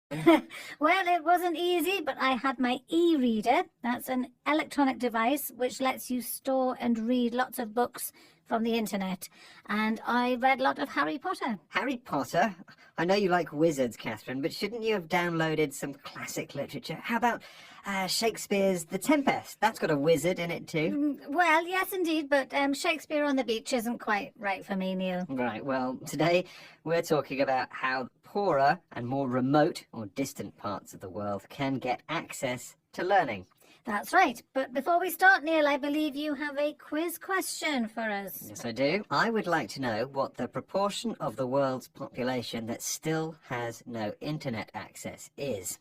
Well, it wasn't easy, but I had my e-reader. That's an electronic device which lets you store and read lots of books from the internet. And I read a lot of Harry Potter. Harry Potter? I know you like wizards, Catherine, but shouldn't you have downloaded some classic literature? How about Shakespeare's The Tempest? That's got a wizard in it too. Well, yes, indeed, but Shakespeare on the Beach isn't quite right for me, Neil. Right, well, today we're talking about how poorer and more remote or distant parts of the world can get access to learning. That's right. But before we start, Neil, I believe you have a quiz question for us. Yes, I do. I would like to know what the proportion of the world's population that still has no internet access is.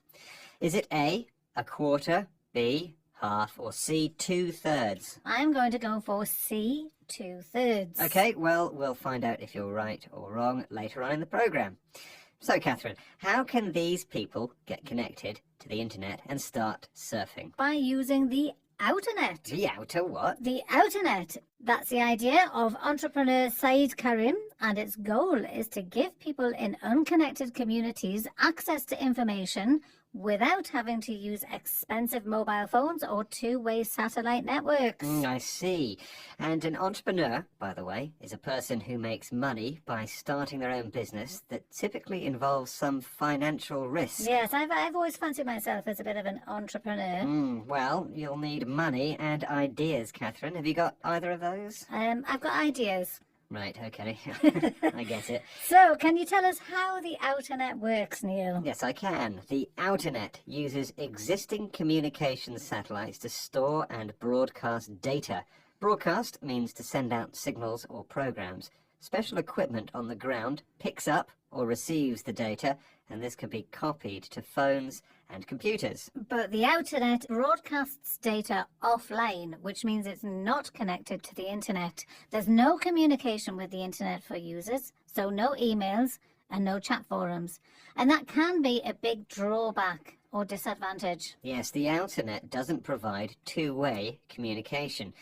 Is it A, a quarter, B, half, or C, 2/3? I'm going to go for C, 2/3. Okay, well, we'll find out if you're right or wrong later on in the programme. So, Catherine, how can these people get connected to the internet and start surfing? By using the Outernet. The outer what? The Outernet. That's the idea of entrepreneur Saeed Karim, and its goal is to give people in unconnected communities access to information without having to use expensive mobile phones or two-way satellite networks. I see. And an entrepreneur, by the way, is a person who makes money by starting their own business that typically involves some financial risk. Yes, I've always fancied myself as a bit of an entrepreneur. Well, you'll need money and ideas, Catherine. Have you got either of those? I've got ideas. Right, okay. I get it. So, can you tell us how the Outernet works, Neil? Yes, I can. The Outernet uses existing communications satellites to store and broadcast data. Broadcast means to send out signals or programs. Special equipment on the ground picks up or receives the data, and this can be copied to phones and computers. But the Outernet broadcasts data offline, which means it's not connected to the internet. There's no communication with the internet for users, so no emails and no chat forums. And that can be a big drawback or disadvantage. Yes, the Outernet doesn't provide two-way communication.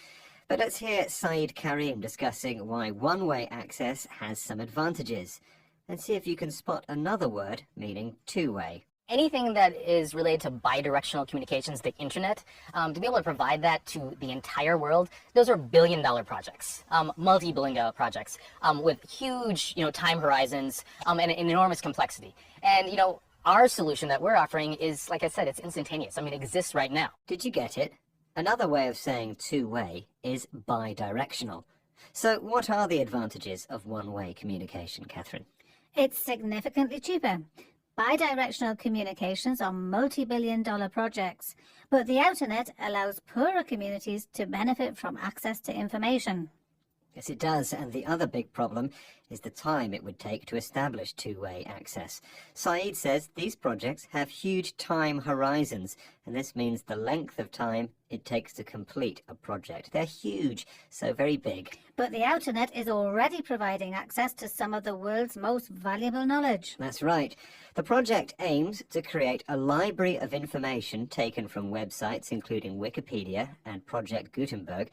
But let's hear Saeed Karim discussing why one-way access has some advantages. And see if you can spot another word meaning two-way. Anything that is related to bidirectional communications, the internet, to be able to provide that to the entire world, those are billion-dollar projects, multi-billion-dollar projects, with huge, time horizons, and an enormous complexity. And, our solution that we're offering is, like I said, it's instantaneous. It exists right now. Did you get it? Another way of saying two-way is bidirectional. So what are the advantages of one-way communication, Catherine? It's significantly cheaper. Bidirectional communications are multi-billion-dollar projects, but the Outernet allows poorer communities to benefit from access to information. Yes, it does, and the other big problem is the time it would take to establish two-way access. Saeed says these projects have huge time horizons, and this means the length of time it takes to complete a project. They're huge, so very big. But the Outernet is already providing access to some of the world's most valuable knowledge. That's right. The project aims to create a library of information taken from websites including Wikipedia and Project Gutenberg,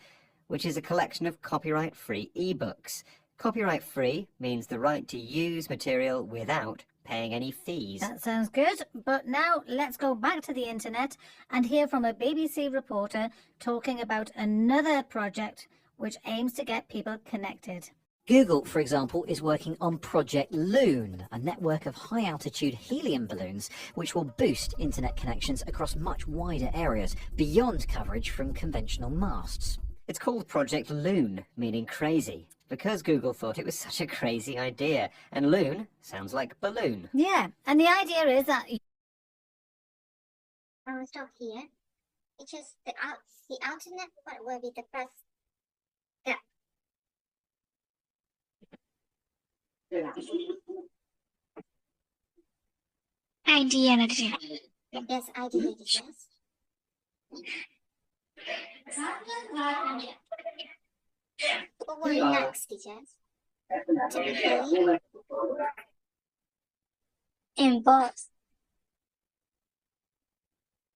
which is a collection of copyright-free ebooks. Copyright-free means the right to use material without paying any fees. That sounds good, but now let's go back to the internet and hear from a BBC reporter talking about another project which aims to get people connected. Google, for example, is working on Project Loon, a network of high-altitude helium balloons which will boost internet connections across much wider areas beyond coverage from conventional masts. It's called Project Loon, meaning crazy, because Google thought it was such a crazy idea, and loon sounds like balloon. Yeah, and the idea is that I will stop here. It's just the Outernet. What will be the first step? Idea na teacher. Yes, I did it. Yes. What will be next, teachers? Typically, Involves.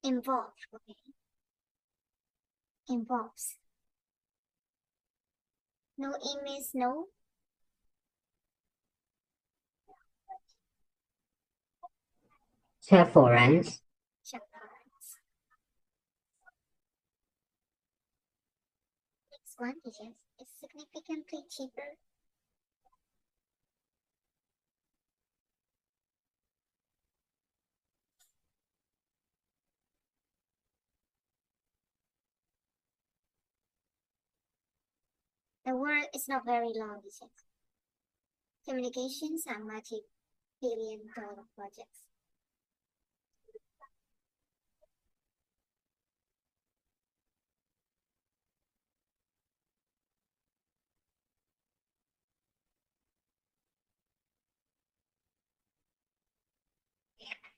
involve. Okay. Involves. No in means no. Chaperons. chaperones. Next one is significantly cheaper. The word is not very long, Communications are multi-billion-dollar projects.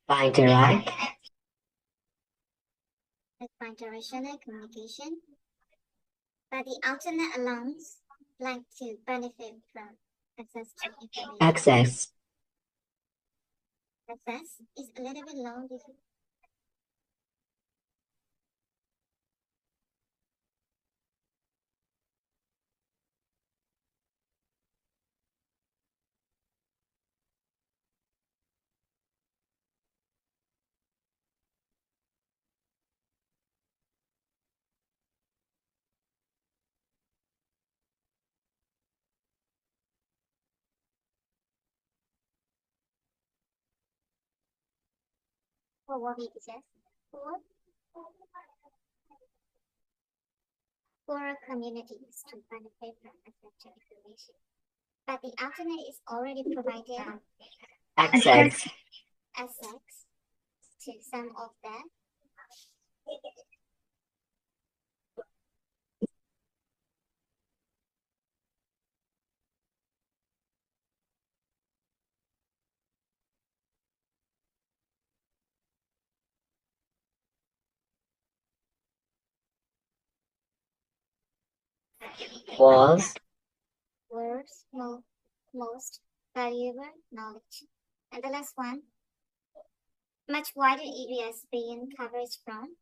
Bidirect. Bidirectional communication, but the alternate allows like to benefit from access to information. Access. Access is a little bit long. For what we suggest for communities to benefit from access to information. But the alternate is already provided Access. access to some of them. Was. World's most valuable knowledge. And the last one, much wider areas being covered from.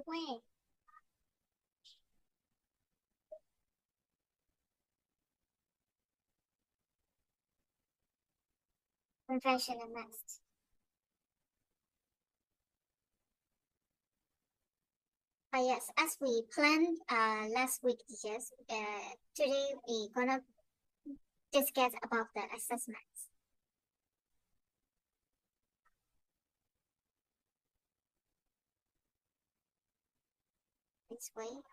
Where? Conventional maths. Yes, as we planned last week, teachers, today we're gonna discuss about the assessments. Please wait.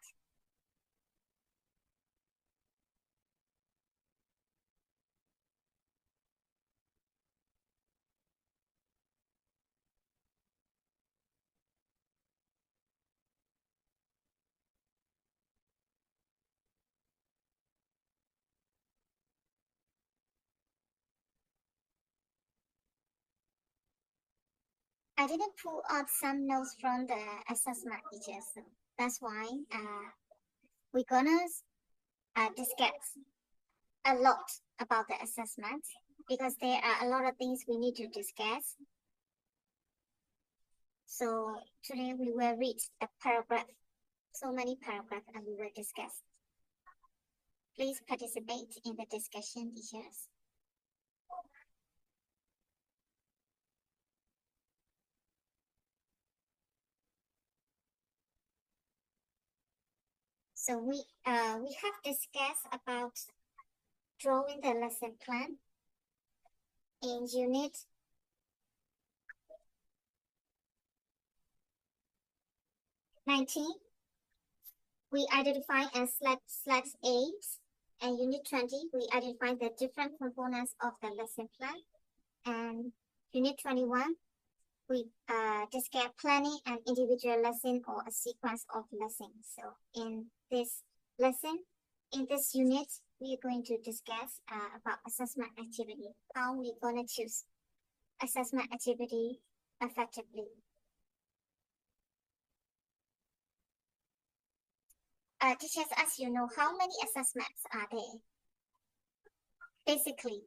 I didn't pull out some notes from the assessment teachers, so that's why we're gonna discuss a lot about the assessment because there are a lot of things we need to discuss. So today we will read the paragraph, so many paragraphs, and we will discuss. Please participate in the discussion, teachers. So we have discussed about drawing the lesson plan in unit 19. We identify as slash 8, and unit 20 we identify the different components of the lesson plan, and unit 21 we discuss planning an individual lesson or a sequence of lessons. So in this lesson, in this unit, we are going to discuss about assessment activity, how we're going to choose assessment activity effectively. Teachers, as you know, how many assessments are there? Basically,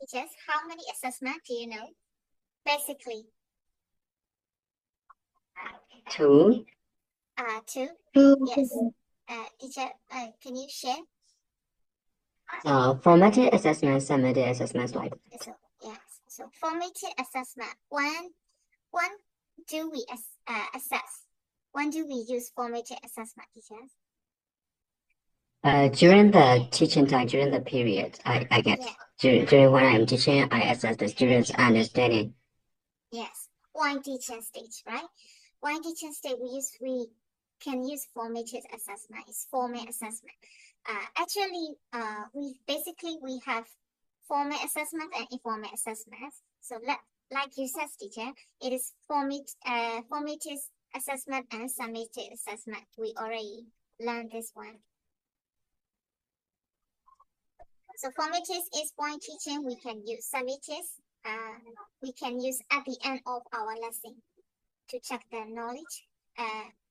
Teachers, how many assessment do you know? Basically, 2. two. 2. Yes. Teacher, can you share? Formative assessment, summative assessments like that. So yes. So formative assessment. When do we assess? When do we use formative assessment, teachers? During the teaching time, during the period, I guess. Yeah. During when I'm teaching, I assess the students' understanding. Yes. While teaching stage, right? While teaching stage, we can use formative assessment. It's formal assessment. Actually, we have formal assessment and informal assessment. So like you said, teacher, it is formative assessment and summative assessment. We already learned this one. So formative is while teaching. We can use summative. We can use at the end of our lesson to check their knowledge.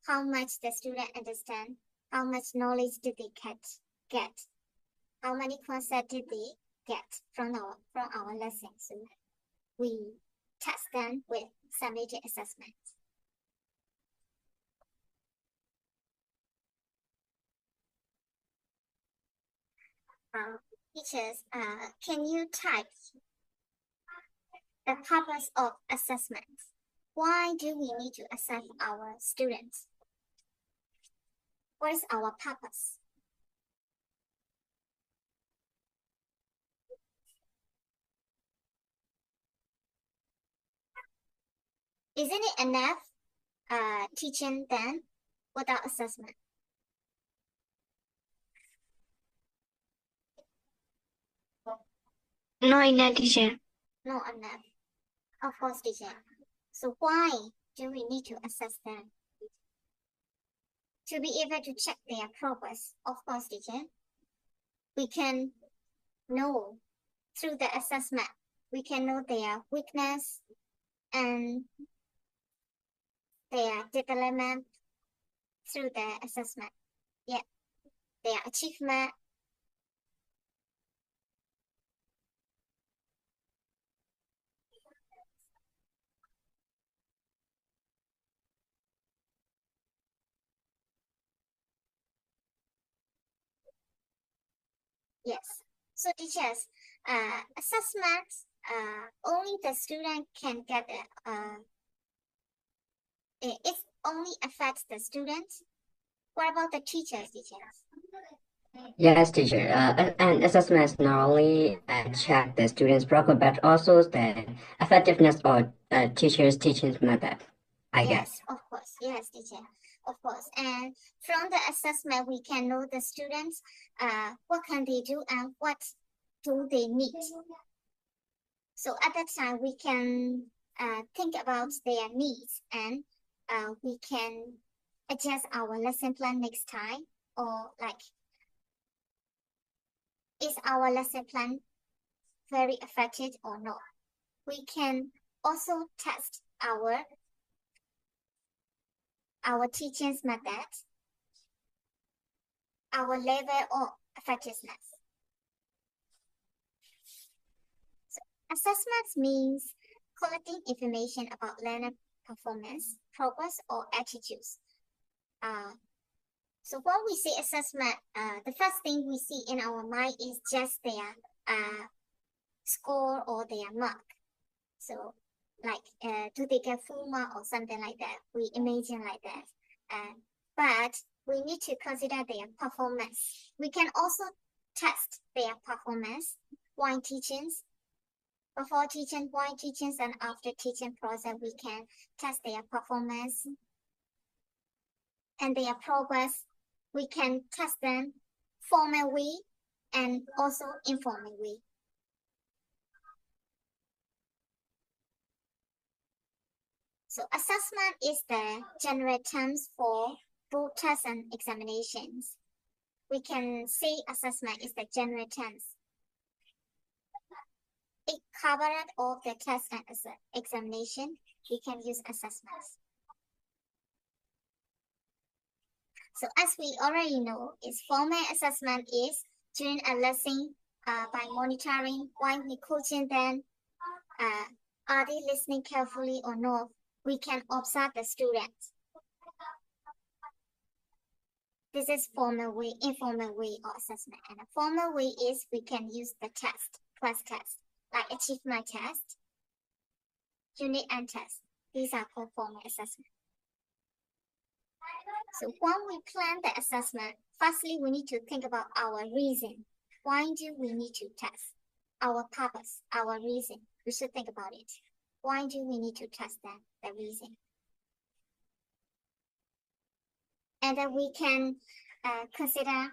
How much the student understand. How much knowledge did they get? How many concepts did they get from our lesson? So we test them with summative assessment. Teachers, can you type the purpose of assessment? Why do we need to assess our students? What is our purpose? Isn't it enough teaching then without assessment? Not enough, teacher. Not enough. Of course, teacher. So why do we need to assess them? To be able to check their progress, of course, teacher. We can know through the assessment, we can know their weakness and their development through the assessment. Yeah, their achievement. Yes. So teachers, assessments, only the student can get it. It only affects the students. What about the teachers, Yes, teacher. And assessments not only check the students' progress, but also the effectiveness of teachers' teaching method, I guess. Yes, of course. Yes, teacher. Of course. And from the assessment, we can know the students, what can they do and what do they need. So at that time, we can think about their needs and we can adjust our lesson plan next time, or like, is our lesson plan very effective or not? We can also test our teaching method, our level of effectiveness. So assessments means collecting information about learner performance, progress, or attitudes. So when we say assessment, the first thing we see in our mind is just their score or their mark. So like, do they get full mark or something like that? We imagine like that. But we need to consider their performance. We can also test their performance while teaching. Before teaching, while teaching, and after teaching process, we can test their performance and their progress. We can test them formal way and also informal way. So assessment is the general terms for both tests and examinations. We can say assessment is the general terms. It covered all the tests and examination. We can use assessments. So as we already know, is formal assessment is during a lesson by monitoring while we coaching them, are they listening carefully or not? We can observe the students. This is formal way, informal way of assessment. And a formal way is we can use the test, class test, like achievement test, unit and test. These are called formal assessment. So when we plan the assessment, firstly, we need to think about our reason. Why do we need to test? Our purpose, our reason. We should think about it. Why do we need to test them? The reason. And then we can consider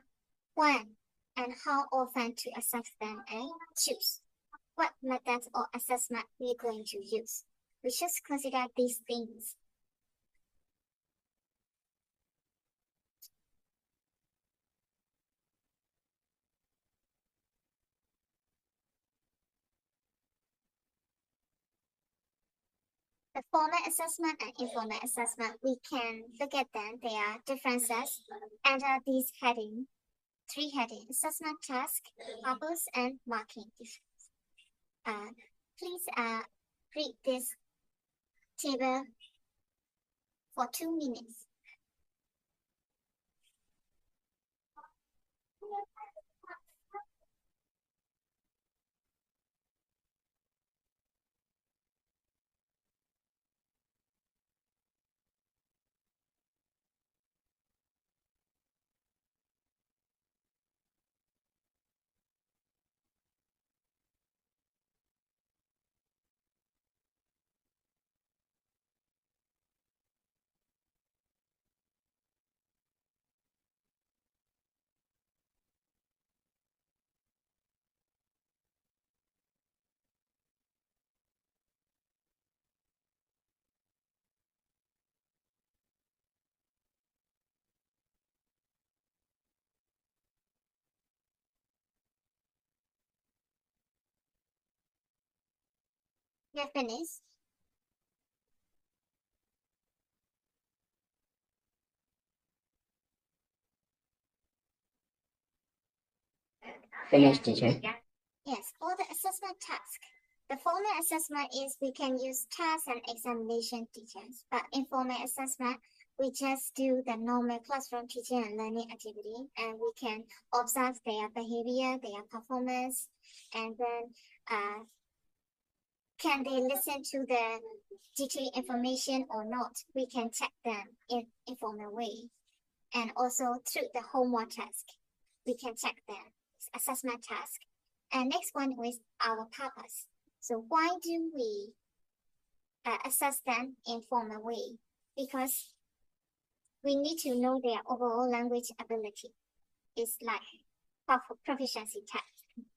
when and how often to assess them and choose what methods or assessment we're going to use. We should consider these things. The formal assessment and informal assessment, we can look at them. There are differences under these headings. 3 headings: assessment task, purpose, and marking. Please read this table for 2 minutes. You're finished. Finished, teacher. Yes, for the assessment task. The formal assessment is we can use tests and examination teachers, but informal assessment, we just do the normal classroom teaching and learning activity, and we can observe their behavior, their performance, and then can they listen to the detailed information or not? We can check them in informal way. And also through the homework task, we can check them, assessment task. And next one is our purpose. So why do we assess them in formal way? Because we need to know their overall language ability. It's like proficiency test.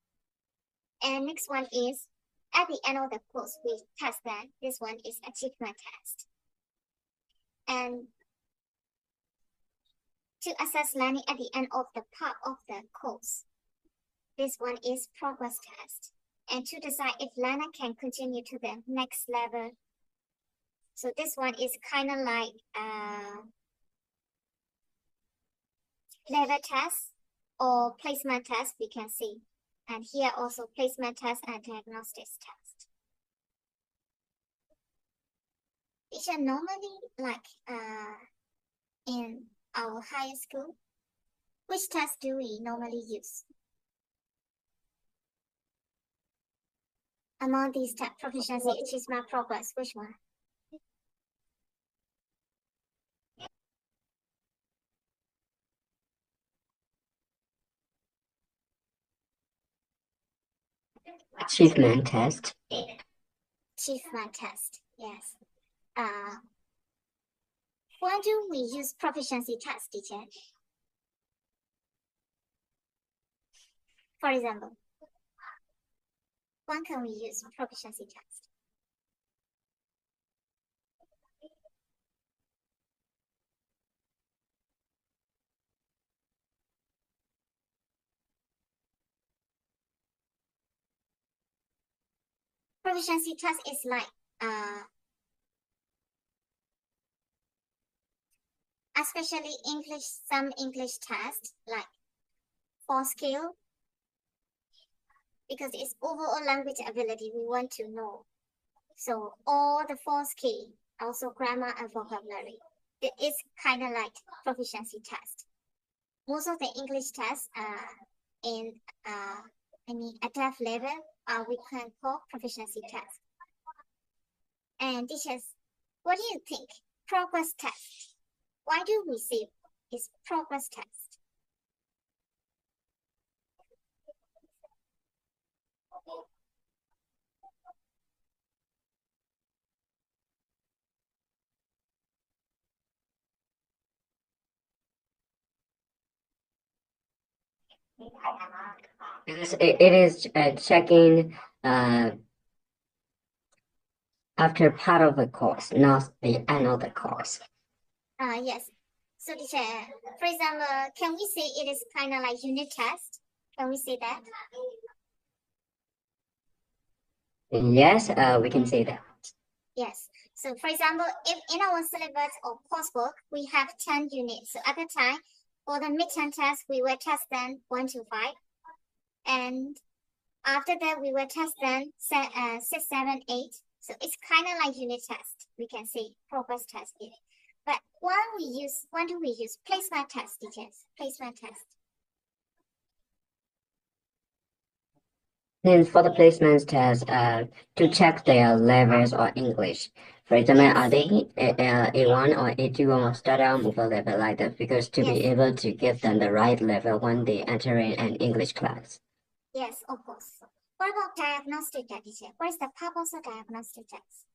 And next one is at the end of the course, we test them. This one is achievement test. And to assess learning at the end of the part of the course, this one is progress test. And to decide if learner can continue to the next level. So this one is kind of like level test or placement test, we can see. And here also placement test and diagnostics test. Teacher, normally like in our higher school, which test do we normally use? Among these tests, proficiency, achievement, progress, which one? Achievement test. Achievement test, yes. Why do we use proficiency test, teacher? For example, when can we use proficiency test? Proficiency test is like especially English, some English tests like 4 skill because it's overall language ability we want to know. So all the 4 skills, also grammar and vocabulary. It's kind of like proficiency test. Most of the English tests in advanced level we can call proficiency test. And teachers, what do you think? Progress test. Why do we say it's progress test? It is checking after part of the course, not the end of the course. Yes. So teacher, for example, can we say it is kind of like unit test? Can we say that? Yes, we can say that. Yes. So for example, if in our syllabus or coursework, we have 10 units. So at the time, for the midterm test, we will test them 1 to 5. And after that, we will test them 6, 7, 8. So it's kind of like unit test. We can say progress test here. But when do we use placement test, teachers? Placement test. Then for the placements test, to check their levels or English. For example, are they A1 or A2 or start out with a level like that? Because to be able to give them the right level when they enter in an English class. Yes, of course. What about diagnostic test, teacher? What is the purpose of diagnostic test?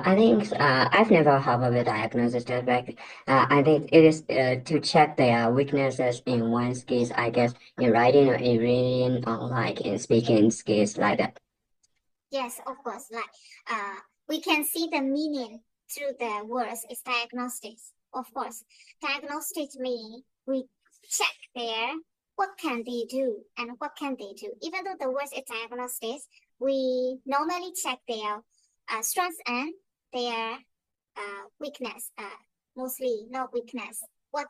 I think I've never had a diagnosis test, but I think it is to check their weaknesses in one skills, I guess, in writing or in reading or like in speaking skills like that. Yes, of course. Like we can see the meaning through the words. It's diagnostics. Of course, diagnostics mean we check their what can they do and what can they do. Even though the word is diagnostics, we normally check their strengths and their weakness. Mostly not weakness. What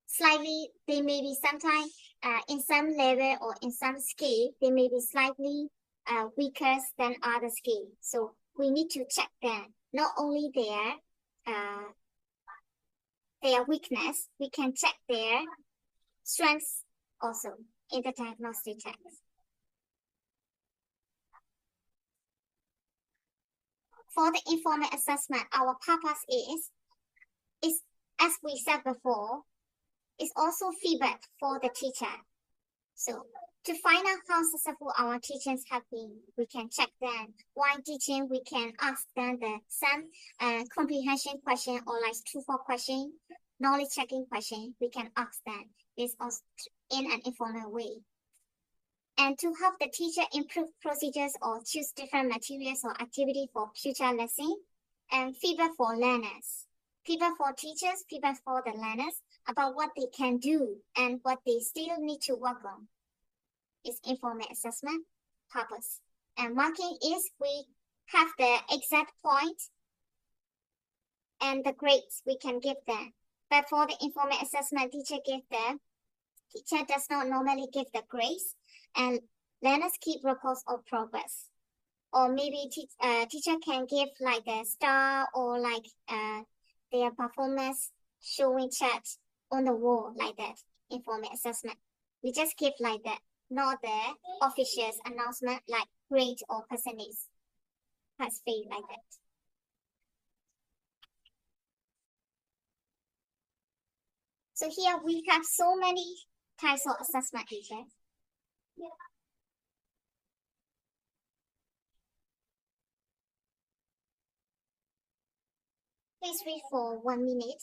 slightly they may be sometimes in some level or in some skill they may be slightly weaker than other skill. So we need to check them. Not only their weakness, we can check their strengths also in the diagnostic test. For the informal assessment, our purpose is as we said before, is also feedback for the teacher. So to find out how successful our teachers have been, we can check them. While teaching, we can ask them some comprehension question or like true for question, knowledge checking question. We can ask them this also in an informal way. And to help the teacher improve procedures or choose different materials or activity for future lesson, and feedback for learners. Feedback for teachers, feedback for the learners about what they can do and what they still need to work on. Is informal assessment purpose. And marking is we have the exact point and the grades we can give them. But for the informal assessment, teacher does not normally give the grades, and learners keep records of progress. Or maybe teacher can give like a star or like their performance showing chat on the wall like that, informal assessment. We just give like that, not the official announcement like grade or percentage pass fail like that. So here we have so many types of assessment, teachers. Please read for 1 minute.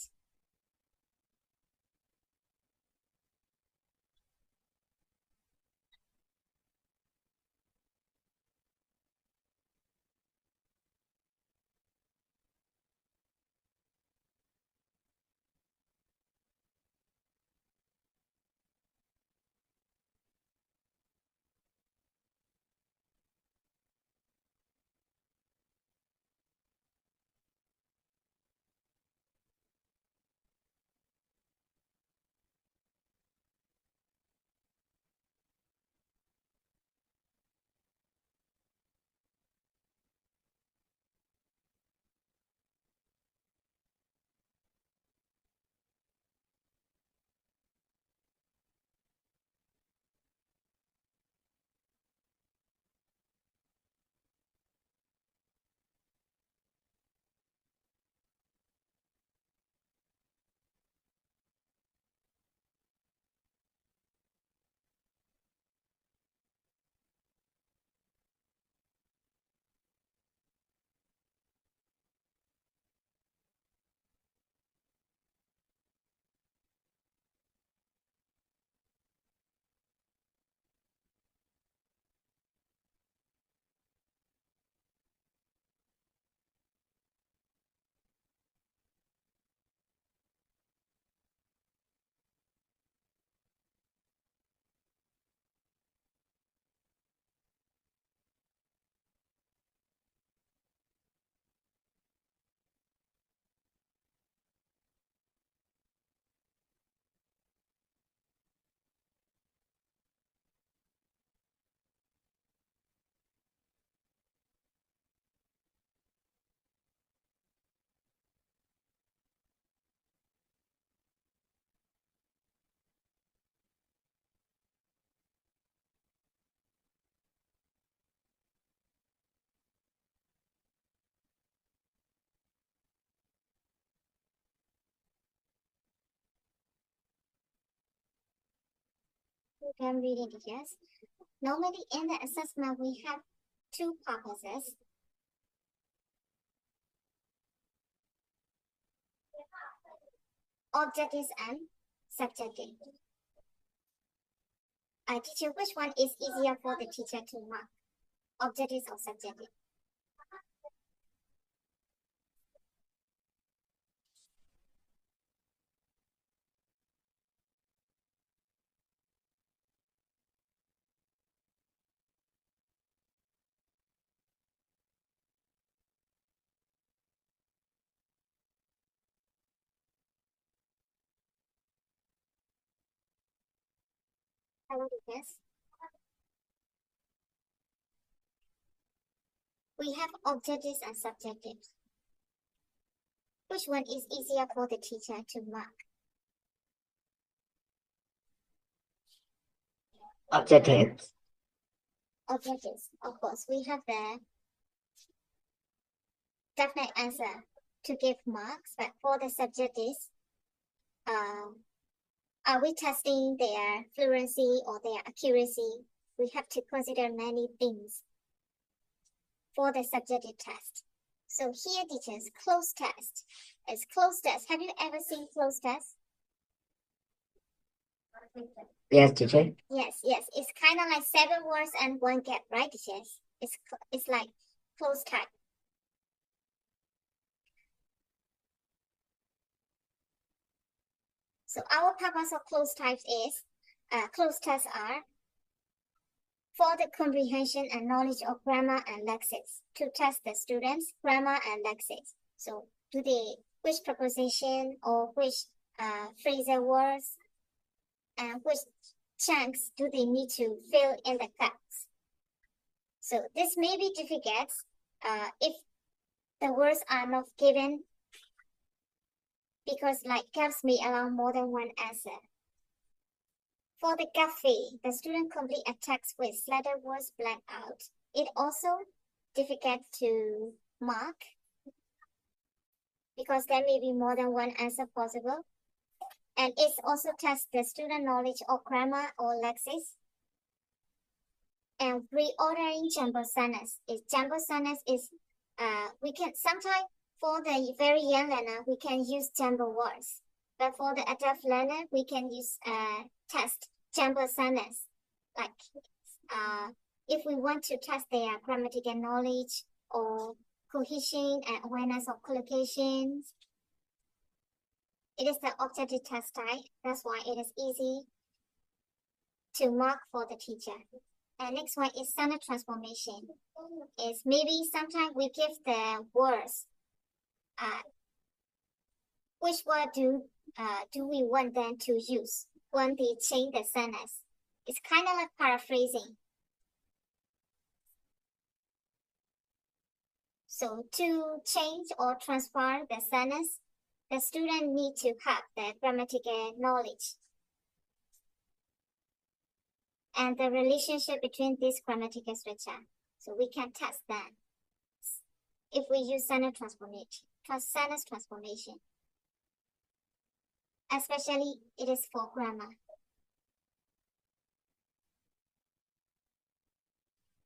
program reading teachers. Normally in the assessment, we have two purposes. Objectives and subjective. Teacher, which one is easier for the teacher to mark? Objectives or subjective? I want to guess. We have objectives and subjectives. Which one is easier for the teacher to mark? Objectives. Objectives. Of course, we have the definite answer to give marks, but for the subjectives, are we testing their fluency or their accuracy? We have to consider many things for the subjective test. So here, teachers, closed test. It's closed test. Have you ever seen closed test? Yes, teacher. Yes. It's kind of like 7 words and 1 gap, right, teachers? It's like closed type. So our purpose of closed types is, closed tests are for the comprehension and knowledge of grammar and lexics, to test the students' grammar and lexics. So which preposition or which phrasal words and which chunks do they need to fill in the gaps? So this may be difficult if the words are not given, because like gaps may allow more than one answer. For the gap fee, the student complete a text with letter words blanked out. It also difficult to mark because there may be more than one answer possible. And it also tests the student knowledge of grammar or lexics. And reordering jumbo sentence. Jumbo sentence is, we can sometimes for the very young learner, we can use jumbo words. But for the adult learner, we can use test jumbo sentence. Like if we want to test their grammatical knowledge or cohesion and awareness of collocations. It is the objective test type. That's why it is easy to mark for the teacher. And next one is sentence transformation. Is maybe sometimes we give the words. Which word do we want them to use when they change the sentence? It's kind of like paraphrasing. So to change or transfer the sentence, the student need to have the grammatical knowledge and the relationship between this grammatical structure. So we can test that if we use sentence transformation. Especially it is for grammar.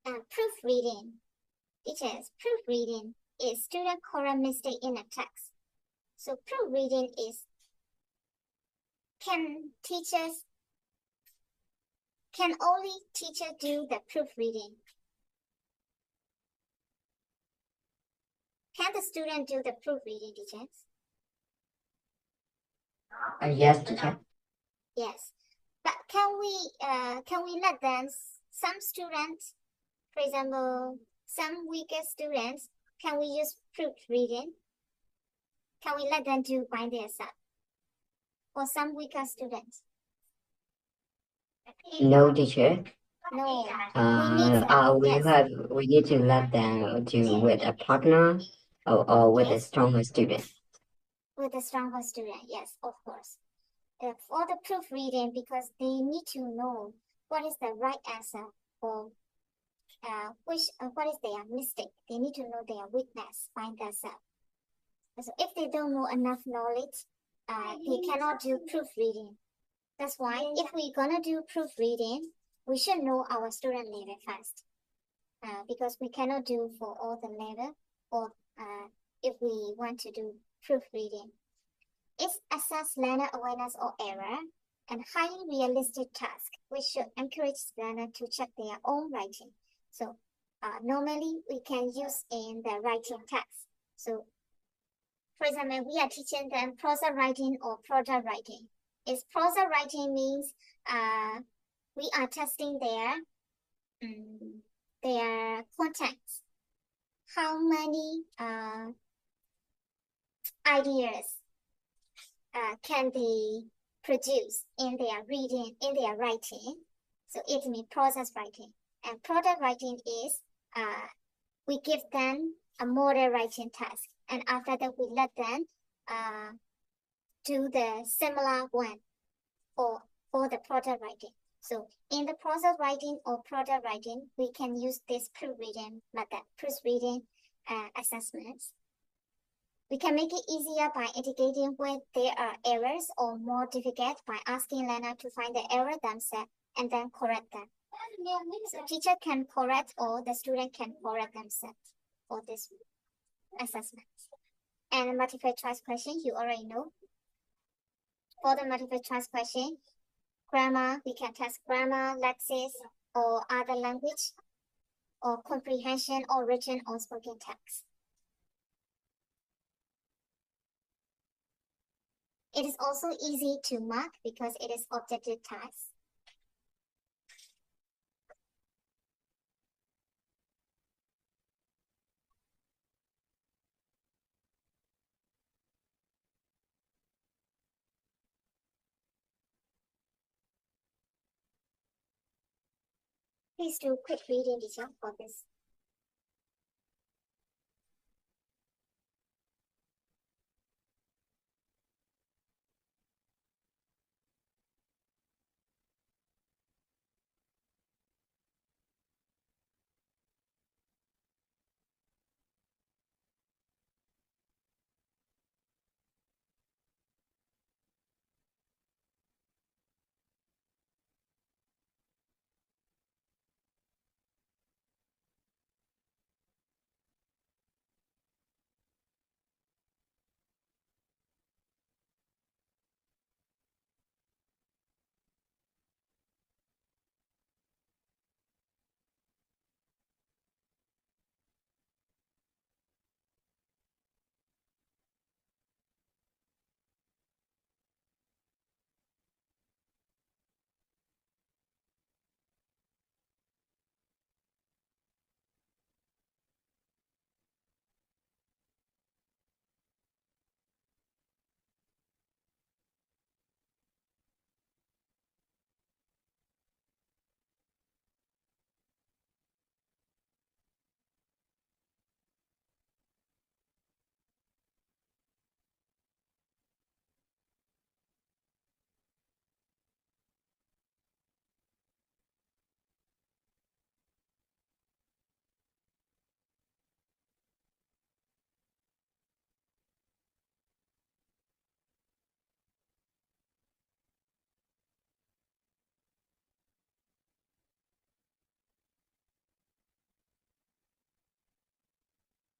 Proofreading. Teachers, proofreading is student correct mistake in a text. So proofreading is, can only teacher do the proofreading? Can the student do the proofreading, teachers? Yes, teacher. Yes, but can we let them, some students, for example, some weaker students, can we use proofreading? Can we let them do by themselves? For some weaker students? No, teacher. No. We need to let them do with a partner or with a stronger student. With a stronger student, yes, of course. For the proofreading, because they need to know what is the right answer or what is their mistake. They need to know their weakness, find themselves. So if they don't know enough knowledge, they cannot do proofreading. That's why if we're gonna do proofreading, we should know our student level first. Because we cannot do for all the level, or if we want to do proofreading. It's assess learner awareness or error and highly realistic task, which should encourage learner to check their own writing. So normally we can use in the writing task. So for example, we are teaching them prosa writing or prosa writing. Is prosa writing means we are testing their contents. How many ideas can they produce in their reading, in their writing? So it means process writing. And product writing is we give them a model writing task, and after that we let them do the similar one for the product writing. So in the process writing or product writing, we can use this proofreading method, proofreading assessments. We can make it easier by indicating when there are errors, or more difficult by asking learner to find the error themselves and then correct them. So teacher can correct or the student can correct themselves for this assessment. And multiple choice question, you already know. For the multiple choice question, grammar, we can test grammar, lexis, or other language, or comprehension, or written or spoken text. It is also easy to mark because it is objective task. Please do quick reading detail for this.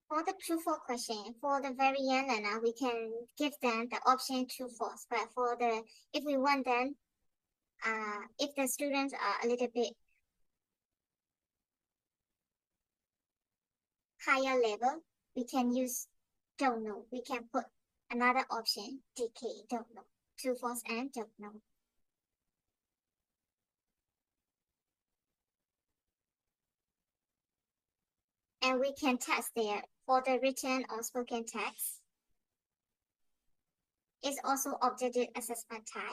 For the true false question, for the very young learner, we can give them the option true false. But for the, if we want them, if the students are a little bit higher level, we can use don't know. We can put another option, DK, don't know. True false and don't know. And we can test there for the written or spoken text. It's also objective assessment type.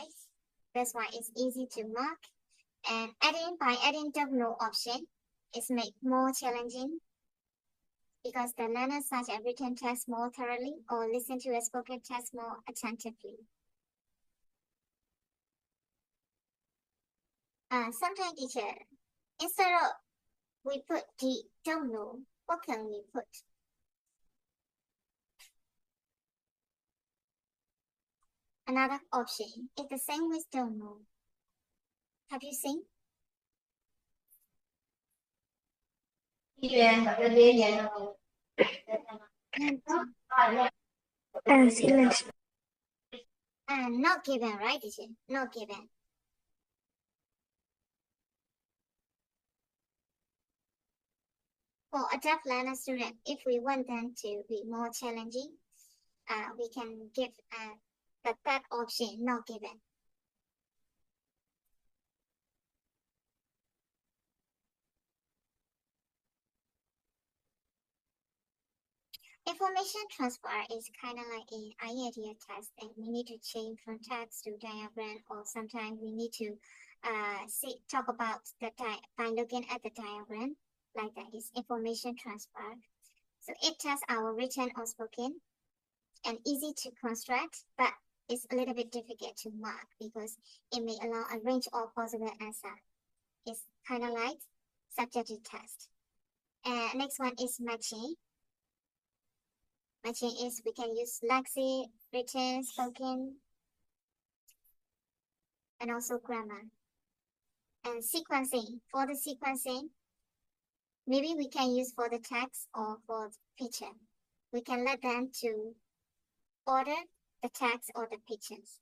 That's why it's easy to mark. And by adding don't know option, it's make more challenging because the learner search a written text more thoroughly or listen to a spoken text more attentively. Sometimes teacher, instead of we put the don't know, what can we put? Another option is the same with don't know. Have you seen? Silence. Not given, right, teacher? Not given. For a deaf learner student, if we want them to be more challenging, we can give the third option, not given. Information transfer is kind of like an IELTS test, and we need to change from text to diagram, or sometimes we need to talk about by looking at the diagram. Like that is information transfer. So it tests our written or spoken, and easy to construct, but it's a little bit difficult to mark because it may allow a range of possible answer. It's kind of like subjective test. And next one is matching. Matching is we can use lexic, written, spoken, and also grammar. And sequencing. For the sequencing, maybe we can use for the text or for the picture. We can let them to order the text or the pictures.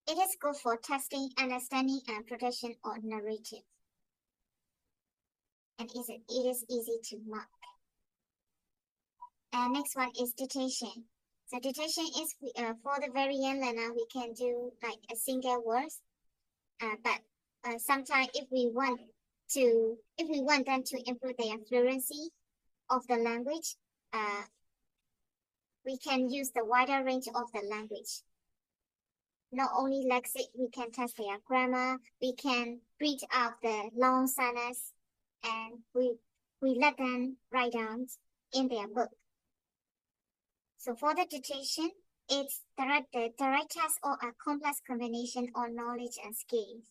It is good for testing, understanding, and production of narrative. And it is easy to mark. And next one is dictation. So dictation is for the very young learner, we can do like a single words. But sometimes if we want them to improve their fluency of the language, we can use the wider range of the language. Not only lexic, we can test their grammar, we can read out the long sentence, and we let them write down in their book. So for the dictation, it's the right test or a complex combination of knowledge and skills.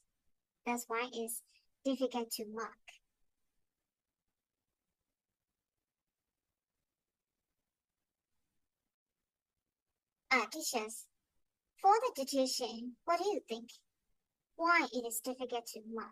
That's why it's difficult to mark. Teachers, for the dictation, what do you think? Why it is difficult to mark?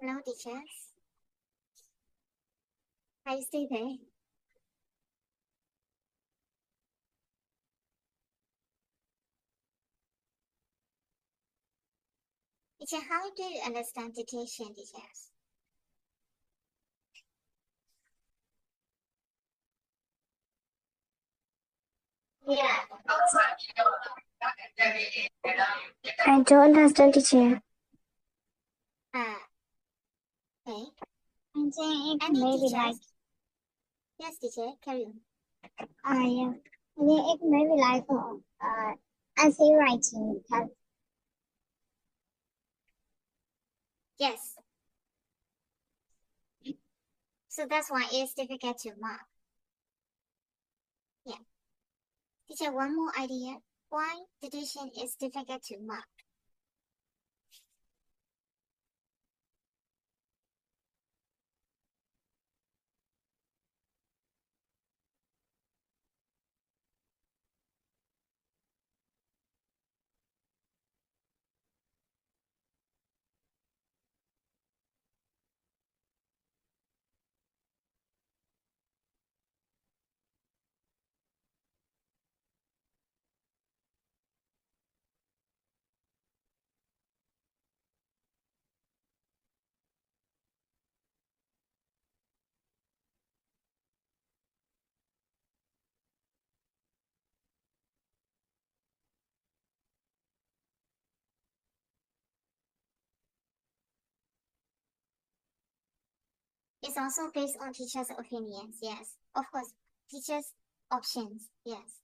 Hello, teachers. Are you still there? Teacher, how do you understand dictation, teachers? I don't understand, teacher. Okay. I'm saying it Any may be teachers? like, Yes, teacher, carry on. yeah. I mean, it may be like, essay writing test. Yes. So that's why it's difficult to mark. Yeah. Teacher, one more idea. Why dictation is difficult to mark? It's also based on teachers' opinions, yes. Of course, teachers' options, yes.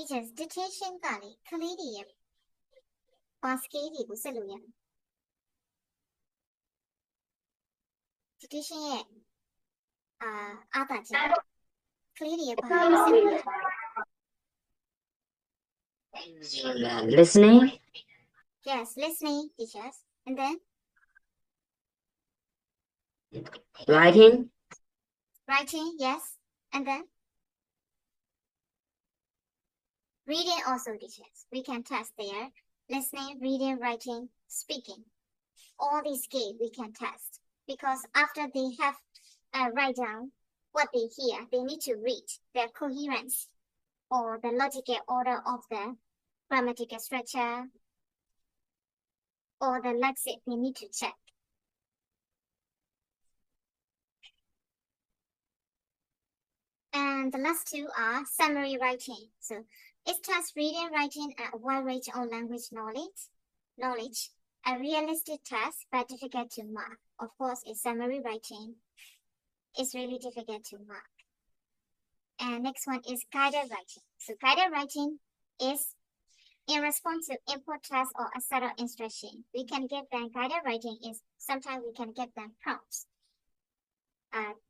teachers dictation ကလေကလေးတွေရဲ့ ဘာစကေးတွေကိုဆက်လို့ရတယ် dictation ရဲ့အားသာချက်ကလေးတွေရဲ့ဘာကိုဆက်လို့ရ Listening, Yes, listening, teachers. And then writing, writing, yes. And then reading also, teachers. We can test there. Listening, reading, writing, speaking. All these skills we can test. Because after they have write down what they hear, they need to read their coherence or the logical order of the grammatical structure or the lexic they need to check. And the last two are summary writing. So it tests reading, writing, and a wide range of language knowledge. A realistic test, but difficult to mark. Of course, it's summary writing. It's really difficult to mark. And next one is guided writing. So guided writing is in response to input tests or a set of instruction. We can give them guided writing is sometimes we can give them prompts.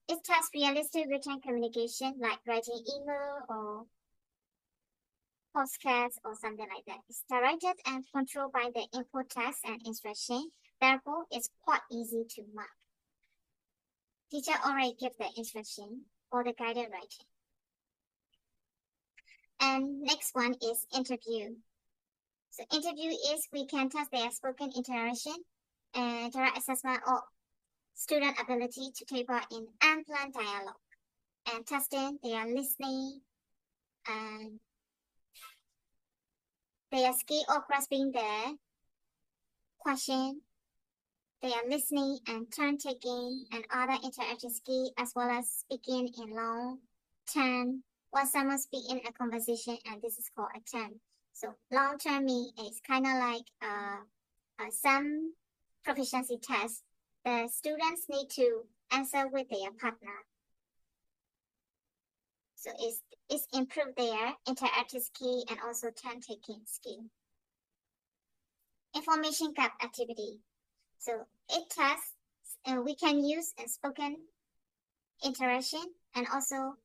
It tests realistic written communication like writing email or postcards or something like that. It's directed and controlled by the input text and instruction. Therefore, it's quite easy to mark. Teacher already give the instruction for the guided writing. And next one is interview. So interview is we can test their spoken interaction and direct assessment of student ability to take part in unplanned dialogue and testing their listening and their skill of grasping the question, their listening and turn taking and other interactive skill as well as speaking in long term or someone speak in a conversation and this is called a term. So long term means it's kind of like some proficiency tests. The students need to answer with their partner. So it's improve their interactive skill and also turn taking skill. Information gap activity. So it tests and we can use a spoken interaction and also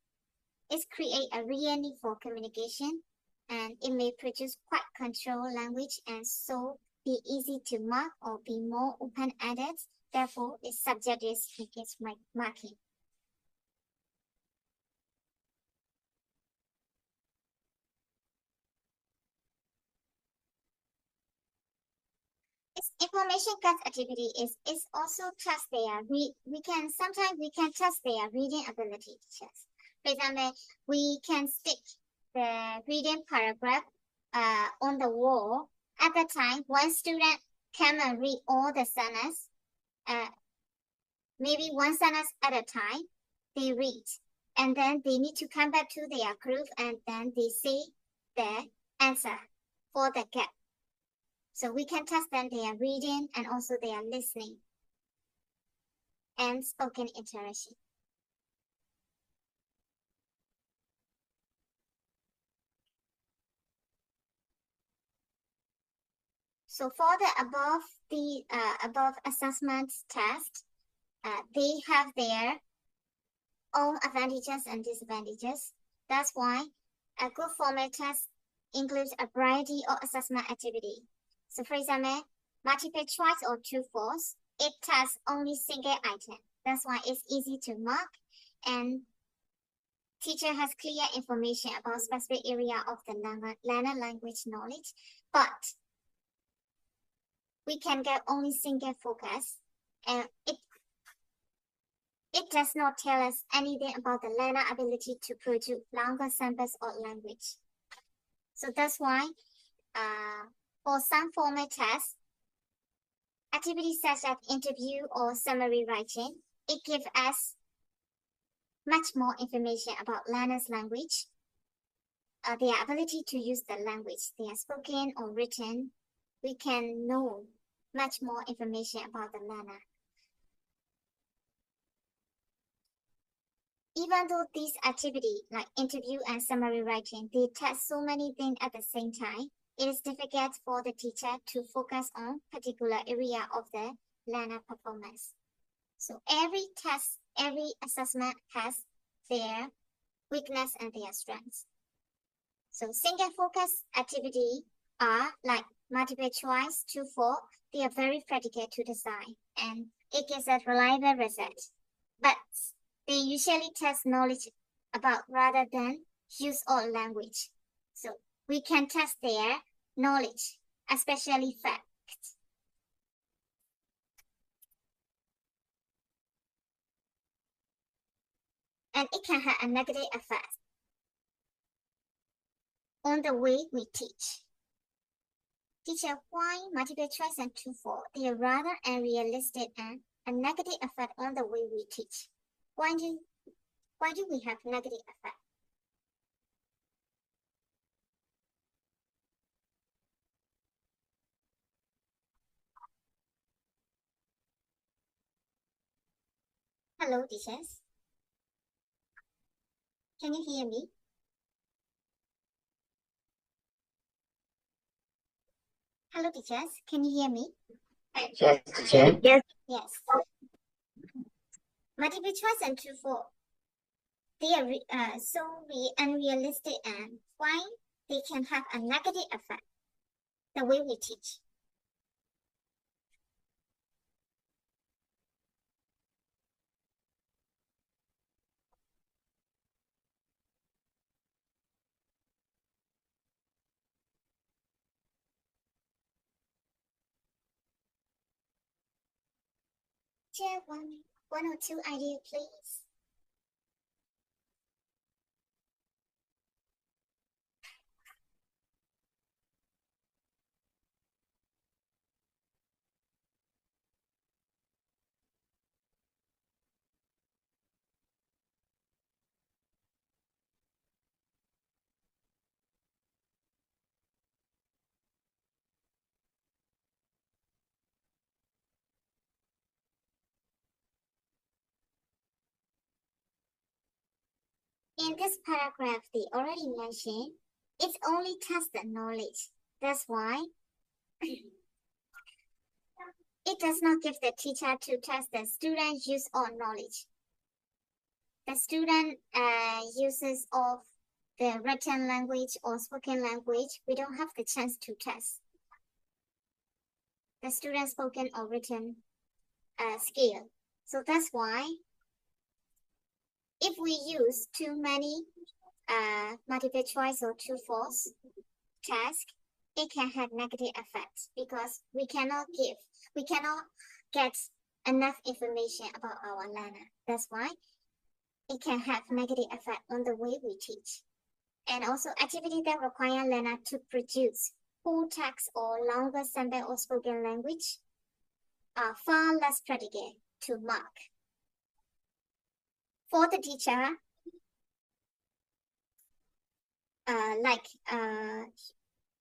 it create a real need for communication and it may produce quite controlled language and so be easy to mark or be more open-ended. Therefore, its subject is against marking. Its information cut activity is also test their we can test their reading ability. Teachers. For example, we can stick the reading paragraph on the wall. At the time, one student can read all the sentences. Maybe one sentence at a time, they read. And then they need to come back to their group and then they say the answer for the gap. So we can test them their reading and also their listening and spoken interaction. So for the above assessment test, they have their own advantages and disadvantages. That's why a good format test includes a variety of assessment activity. So for example, multiple choice or true false, it tests only single item. That's why it's easy to mark and teacher has clear information about specific area of the learner language knowledge, but we can get only single focus and it does not tell us anything about the learner ability to produce longer samples of language. So that's why for some formal tests, activities such as interview or summary writing, it gives us much more information about learners' language, their ability to use the language, they are spoken or written. We can know much more information about the learner. even though these activity like interview and summary writing, they test so many things at the same time, it is difficult for the teacher to focus on particular area of the learner performance. So every test, every assessment has their weakness and their strengths. So single focus activity are like multiple choice, 2-4, they are very practical to design and it gives us reliable result. But they usually test knowledge about rather than use all language. So we can test their knowledge, especially facts. And it can have a negative effect on the way we teach. Teacher, why multiple choice and 2-4? They are rather unrealistic and a negative effect on the way we teach. Why do we have negative effect? Hello, teachers. Can you hear me? Hello, teachers. Can you hear me? Yes, teacher. Yes. Multiple choice and 2-4. They are so unrealistic and why they can have a negative effect the way we teach. Share one or two ideas, please. In this paragraph, they already mentioned it's only tested knowledge. That's why it does not give the teacher to test the student use of knowledge. The student uses of the written language or spoken language, we don't have the chance to test the student spoken or written skill. So that's why if we use too many multiple choice or 2-4 task, it can have negative effects because we cannot get enough information about our learner. That's why it can have negative effect on the way we teach. And also activity that require learner to produce full text or longer sample or spoken language are far less practical to mark. For the teacher,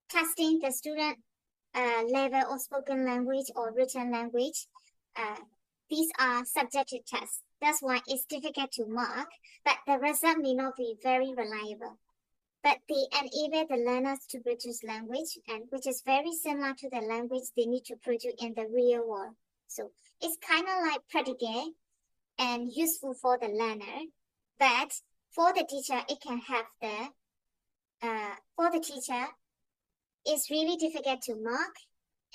testing the student level of spoken language or written language, these are subjective tests. That's why it's difficult to mark, but the result may not be very reliable. But they enable the learners to produce language, and which is very similar to the language they need to produce in the real world. So it's kind of like practical and useful for the learner, but for the teacher, it can have for the teacher, it's really difficult to mark,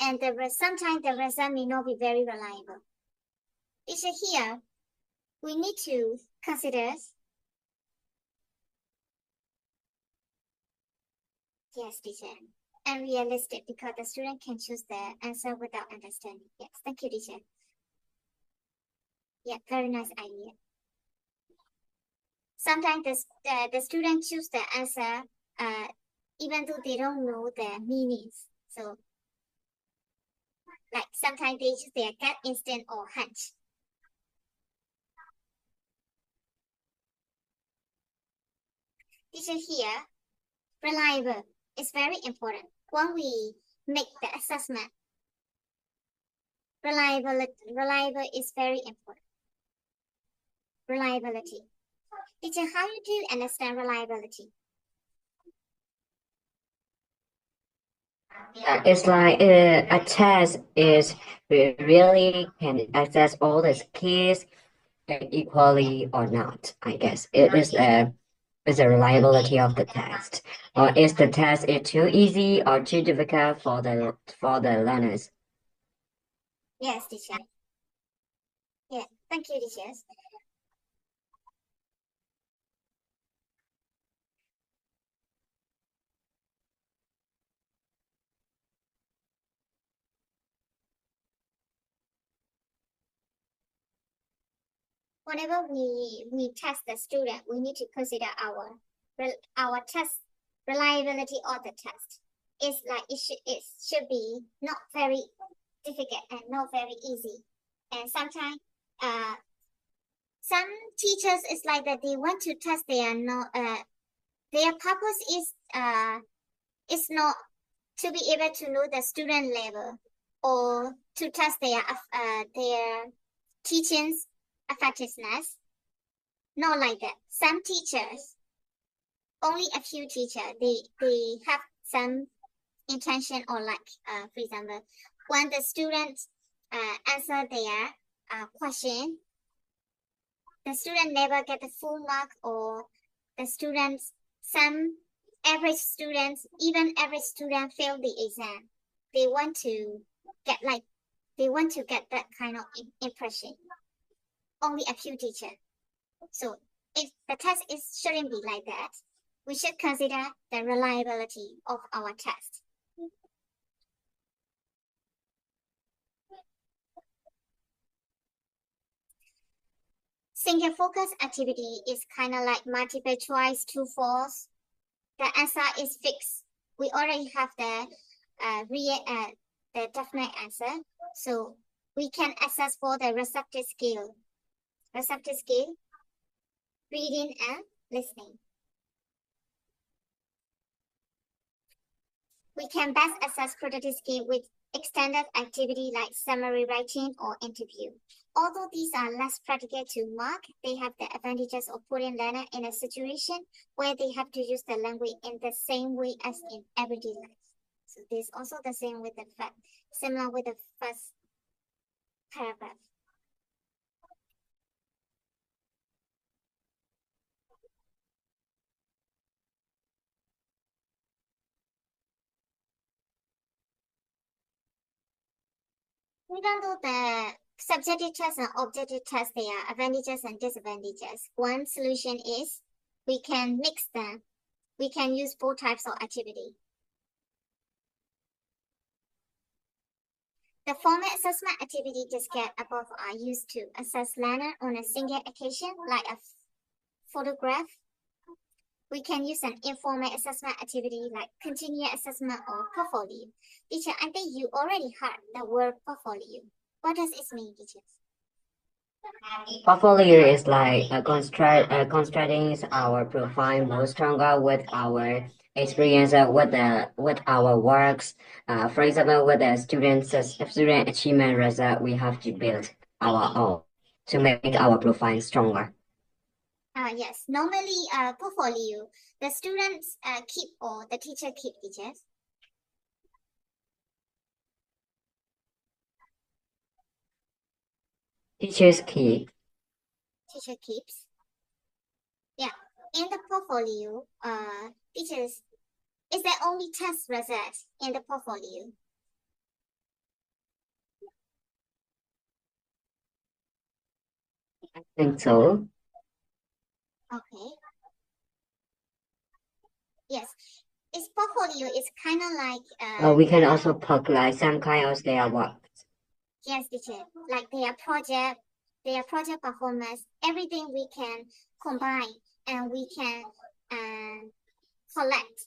and sometimes the result may not be very reliable. Teacher, here, we need to consider. Yes, teacher. And realistic because the student can choose the answer without understanding. Yes, thank you, teacher. Yeah, very nice idea. Sometimes the student choose the answer even though they don't know the meanings. So, like sometimes they use their gut instinct or hunch. Teacher, here, reliable is very important. When we make the assessment, reliable is very important. Reliability. Teacher, how do you understand reliability? It's like a test is really can access all the keys equally or not. I guess it is the reliability of the test, or is the test too easy or too difficult for the learners? Yes, teacher. Yeah, thank you, teachers. Whenever we test the student, we need to consider our test reliability of the test. It's like it should be not very difficult and not very easy. And sometimes some teachers is like that they want to test their purpose is not to be able to know the student level or to test their teaching's effectiveness. Not like that. Some teachers, only a few teachers, they have some intention or like for example, when the students answer their question, the student never get the full mark, or the students, some average students, even average student fail the exam. They want to get that kind of impression. Only a few teachers. So if the test shouldn't be like that, we should consider the reliability of our test. Single focus activity is kind of like multiple choice, true, false. The answer is fixed. We already have the definite answer, so we can assess for the receptive skill. Receptive skill, reading and listening. We can best assess productive skill with extended activity like summary writing or interview. Although these are less practical to mark, they have the advantages of putting learner in a situation where they have to use the language in the same way as in everyday life. So this is also the same with the fact, similar with the first paragraph. Even though the subjective test and objective test, there are advantages and disadvantages. One solution is we can mix them. We can use both types of activity. The formal assessment activity described above are used to assess learner on a single occasion, like a photograph. We can use an informal assessment activity like continuous assessment or portfolio. Teacher, I think you already heard the word portfolio. What does it mean, teachers? Portfolio is like constructing our profile more stronger with our experience with our works. For example, with the student achievement result, we have to build our own to make our profile stronger. Yes, normally portfolio, the students keep or the teacher keep, teachers. Teachers keep. Teacher keeps. Yeah, in the portfolio, teachers, is there only test result in the portfolio? I think so. Okay. Yes, its portfolio is kind of like We can also put like some kind of their work. yes, teacher, like their project performance, everything we can combine and we can collect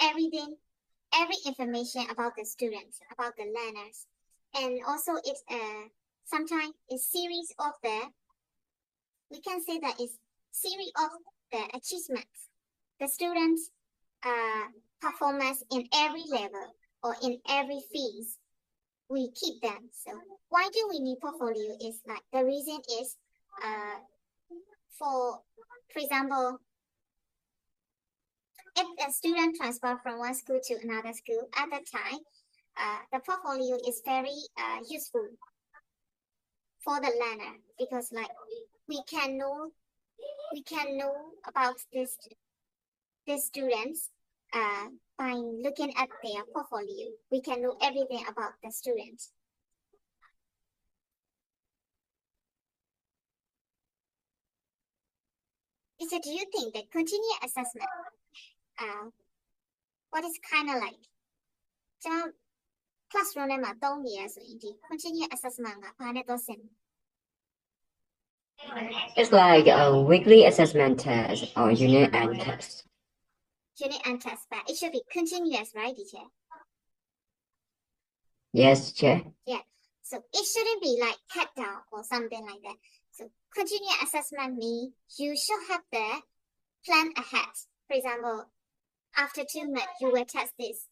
everything, every information about the students, about the learners. And also it's sometimes a series of we can say that it's series of the achievements, the students performance in every level or in every phase. We keep them. So why do we need portfolio? Is like the reason is for example, if a student transfer from one school to another school at that time, the portfolio is very useful for the learner, because like we can know about these students by looking at their portfolio. We can know everything about the students. So do you think that continuous assessment what is kind of like ကျွန်တော် classroom ထဲမှာသုံးနေရဆိုရင်ဒီ continuous assessment ကဘာနဲ့သုံးစင် It's like a weekly assessment test or unit and test. unit and test, but it should be continuous, right, teacher? Yes, teacher. Yeah. So it shouldn't be like cut down or something like that. So continuous assessment means you should have the plan ahead. For example, after 2 months, you will test this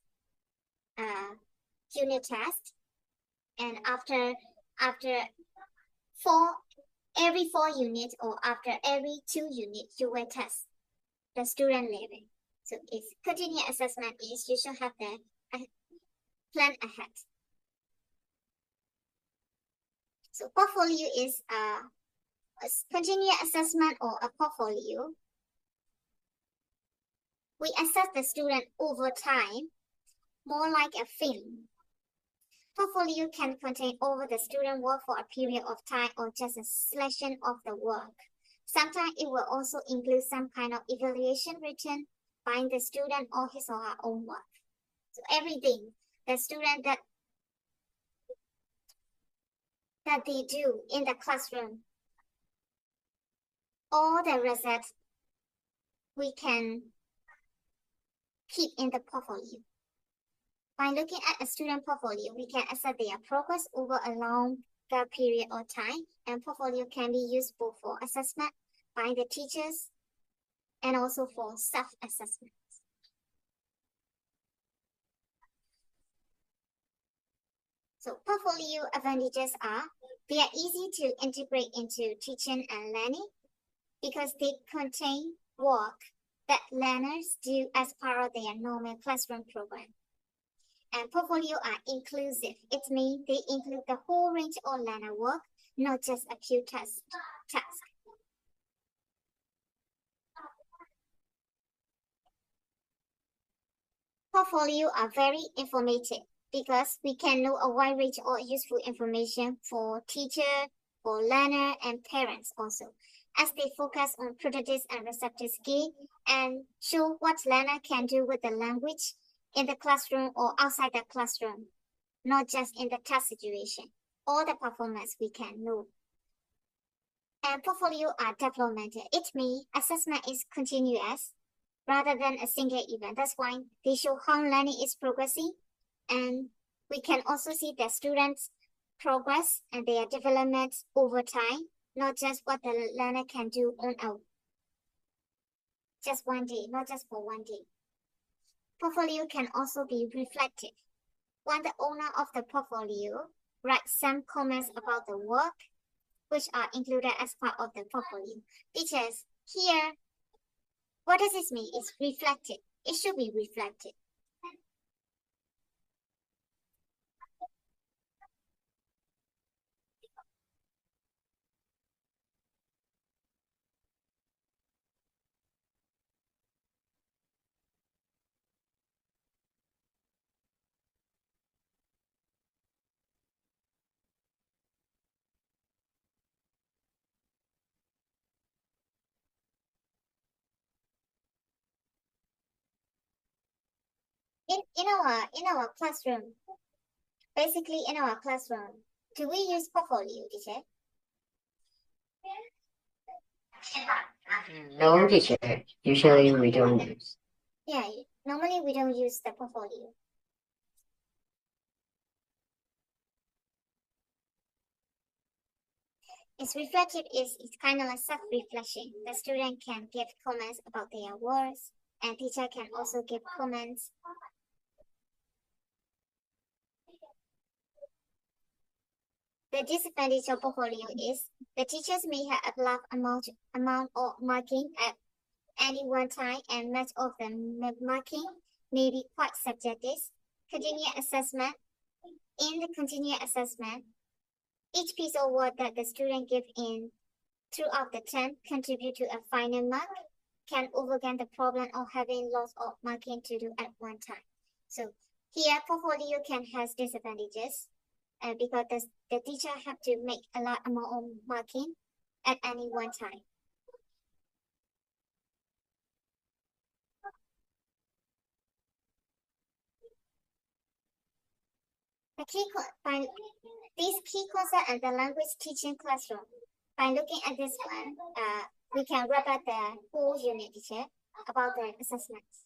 unit test, and after every 4 units or after every 2 units, you will test the student level. So it's continuous assessment is you should have the plan ahead. So portfolio is a continuous assessment or a portfolio. We assess the student over time, more like a film. Portfolio can contain over the student work for a period of time or just a selection of the work. Sometimes it will also include some kind of evaluation written by the student or his or her own work. So everything the student that they do in the classroom, all the results we can keep in the portfolio. By looking at a student portfolio, we can assess their progress over a longer period of time, and portfolio can be useful for assessment by the teachers and also for self-assessment. So portfolio advantages are they are easy to integrate into teaching and learning because they contain work that learners do as part of their normal classroom program. And portfolio are inclusive. It means they include the whole range of learner work, not just a few tasks. Portfolio are very informative because we can know a wide range of useful information for teacher, for learner, and parents also, as they focus on productive and receptive skill and show what learner can do with the language in the classroom or outside the classroom, not just in the test situation. All the performance we can know. And portfolio are developmental. It means assessment is continuous rather than a single event. That's why they show how learning is progressing, and we can also see the students' progress and their development over time, not just what the learner can do on just one day, not just for one day. Portfolio can also be reflective. When the owner of the portfolio writes some comments about the work, which are included as part of the portfolio. Teachers, here, what does this mean? It's reflective. It should be reflective. In our classroom, basically in our classroom, do we use portfolio, teacher? No, teacher. Usually we don't use. Yeah, normally we don't use the portfolio. It's reflective it's kind of like self-reflection. The student can give comments about their words, and teacher can also give comments. The disadvantage of portfolio is the teachers may have a large amount of marking at any one time, and much of the marking may be quite subjective. Continuous assessment. In the continuous assessment, each piece of work that the student give in throughout the term contribute to a final mark, can overcome the problem of having lots of marking to do at one time. So here, portfolio can has disadvantages because the teacher have to make a lot amount of marking at any one time. By these key concepts and the language teaching classroom. By looking at this one, we can wrap up the whole unit teacher about the assessments.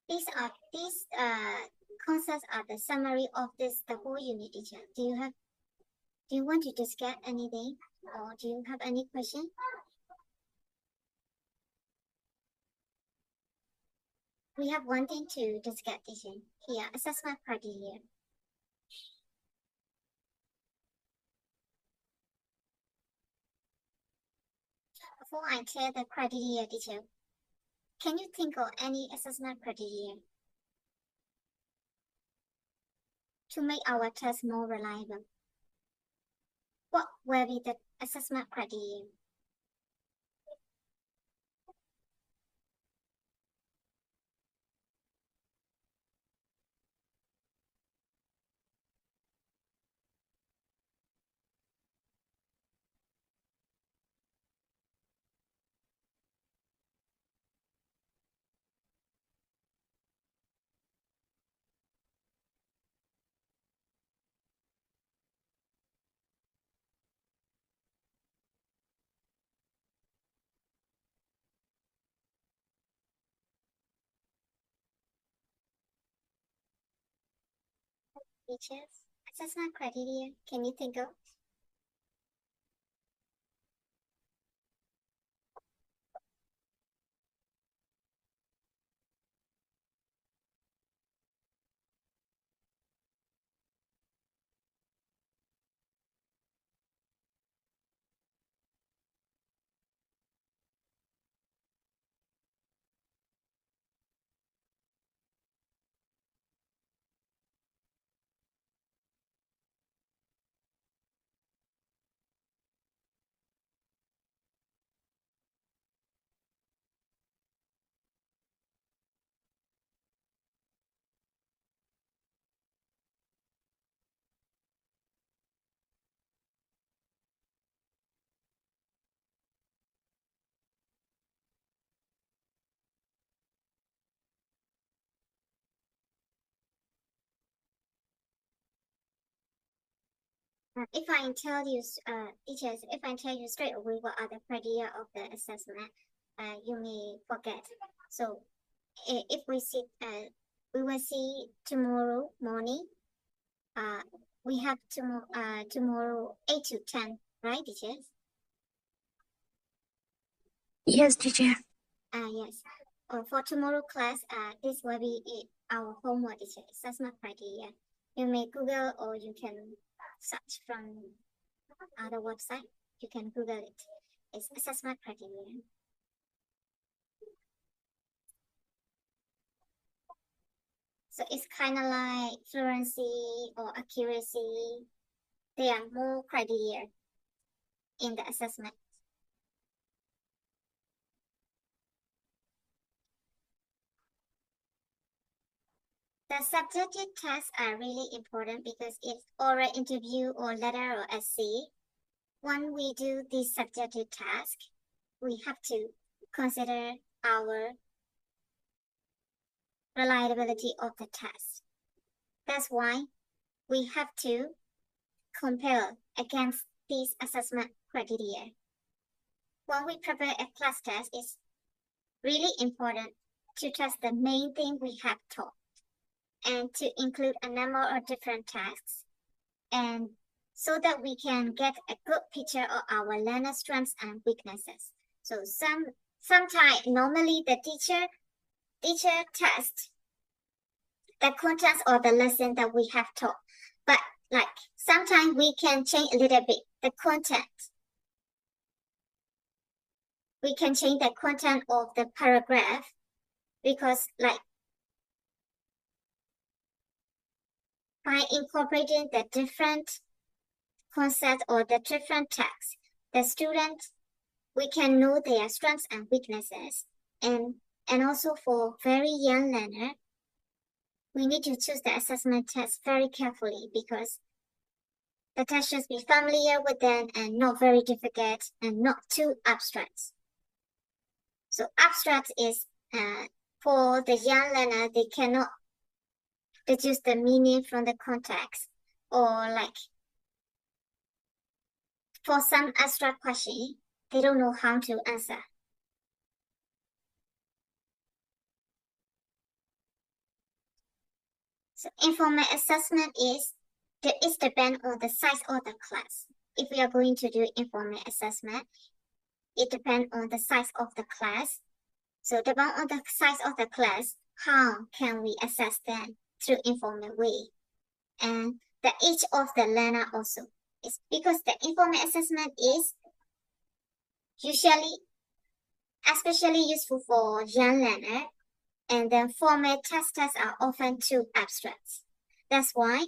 These concepts are the summary of the whole unit teacher. Do you want to discuss anything, or do you have any question? We have one thing to discuss teaching here, assessment criteria. Before I tell the criteria teacher, can you think of any assessment criteria to make our test more reliable? what will be the assessment criteria? Teachers, assessment criteria, can you think of? If I tell you, teachers, if I tell you straight away what are the criteria of the assessment, you may forget. So if we see, we will see tomorrow morning. We have tomorrow 8 to 10, right, teachers? Yes, teacher. Yes. For tomorrow class, this will be our homework, teacher, assessment criteria. You may Google or you can search from other website. You can Google it. It's assessment criteria. So it's kind of like fluency or accuracy. There are more criteria in the assessment. The subjective tests are really important because it's oral interview or letter or essay. When we do this subjective task, we have to consider our reliability of the test. That's why we have to compare against these assessment criteria. When we prepare a class test, it's really important to test the main thing we have taught and to include a number of different tasks, and so that we can get a good picture of our learner strengths and weaknesses. So sometimes normally the teacher tests the contents of the lesson that we have taught, but like sometimes we can change a little bit the content. We can change the content of the paragraph because like by incorporating the different concepts or the different texts, the students, we can know their strengths and weaknesses. And also for very young learner, we need to choose the assessment test very carefully because the test should be familiar with them and not very difficult and not too abstract. So abstract is for the young learner, they cannot deduce the meaning from the context, or like for some abstract question, they don't know how to answer. So informal assessment is depend on the size of the class. If we are going to do informal assessment, it depends on the size of the class. So depending on the size of the class, how can we assess them through informal way? And the age of the learner also. It's because the informal assessment is usually especially useful for young learner, and then formal tests are often too abstract. That's why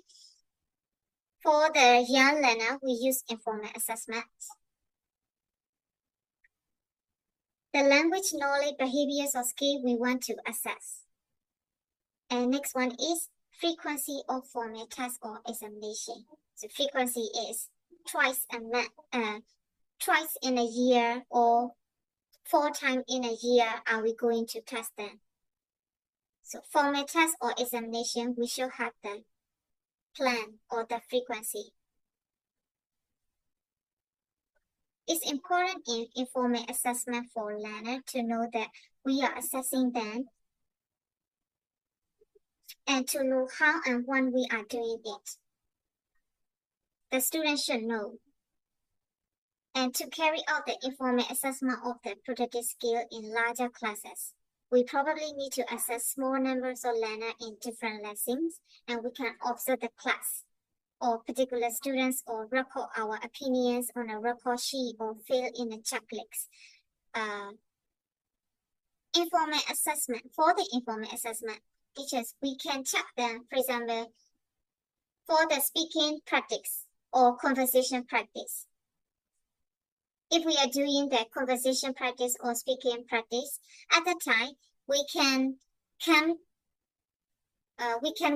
For the young learner, we use informal assessment. The language, knowledge, behaviors, or skill we want to assess. And next one is frequency of formal test or examination. So frequency is twice in a year or 4 times in a year are we going to test them. So formal test or examination, we should have the plan or the frequency. It's important in informal assessment for learner to know that we are assessing them and to know how and when we are doing it. The student should know. And to carry out the informal assessment of the protected skill in larger classes, we probably need to assess small numbers of learners in different lessons, and we can observe the class or particular students or record our opinions on a record sheet or fill in a checklist. Informal assessment. For the informal assessment, teachers, we can check them, for example, for the speaking practice or conversation practice. If we are doing the conversation practice or speaking practice, at the time, we can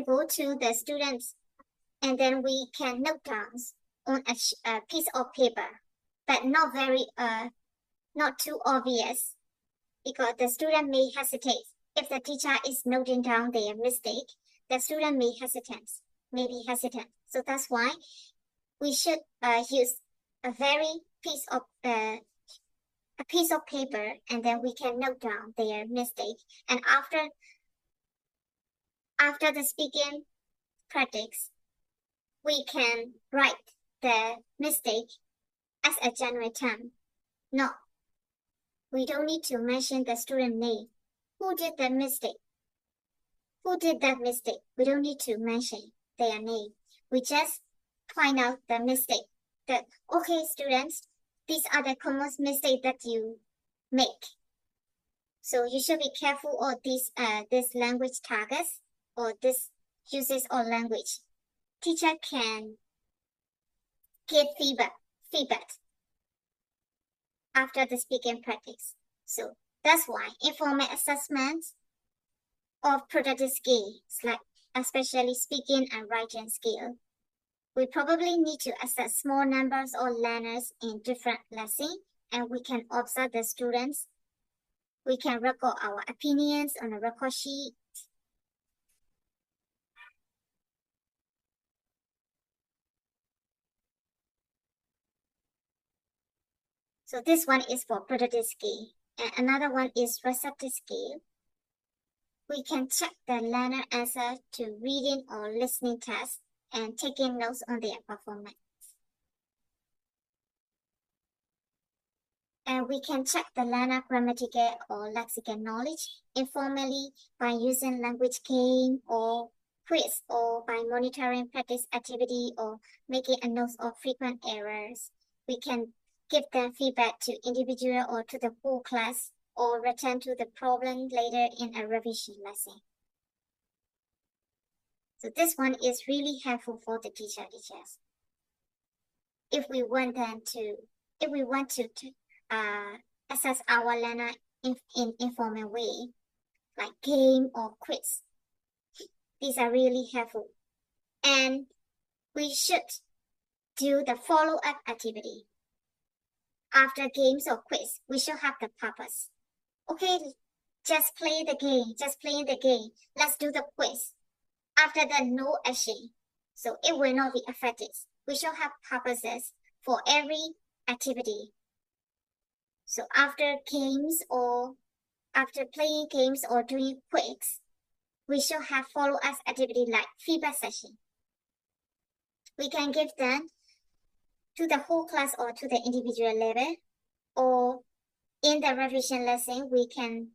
go to the students and then we can note down on a piece of paper, but not too obvious, because the student may hesitate. If the teacher is noting down their mistake, the student may be hesitant. So that's why we should use a piece of paper, and then we can note down their mistake. And after the speaking practice, we can write the mistake as a general term. No, we don't need to mention the student name. Who did the mistake? Who did that mistake? We don't need to mention their name. We just point out the mistake. That, okay, students, these are the common mistakes that you make. So you should be careful of these language targets or this uses of language. Teacher can give feedback after the speaking practice. So that's why informal assessments of productive skills, like especially speaking and writing skill, we probably need to assess small numbers of learners in different lessons, and we can observe the students. We can record our opinions on a record sheet. So this one is for productive skill, and another one is receptive skill. We can check the learner answer to reading or listening tests and taking notes on their performance. And we can check the learner grammatical or lexical knowledge informally by using language game or quiz, or by monitoring practice activity or making a note of frequent errors. We can give them feedback to individual or to the whole class, or return to the problem later in a revision lesson. So this one is really helpful for the teachers. If we want to assess our learner in informal way, like game or quiz, these are really helpful. And we should do the follow-up activity. After games or quiz, we should have the purpose. Okay, just play the game, Let's do the quiz. After that, no action. So it will not be affected. We should have purposes for every activity. So after games or after playing games or doing quiz, we should have follow-up activity like feedback session. We can give them to the whole class or to the individual level, or in the revision lesson, we can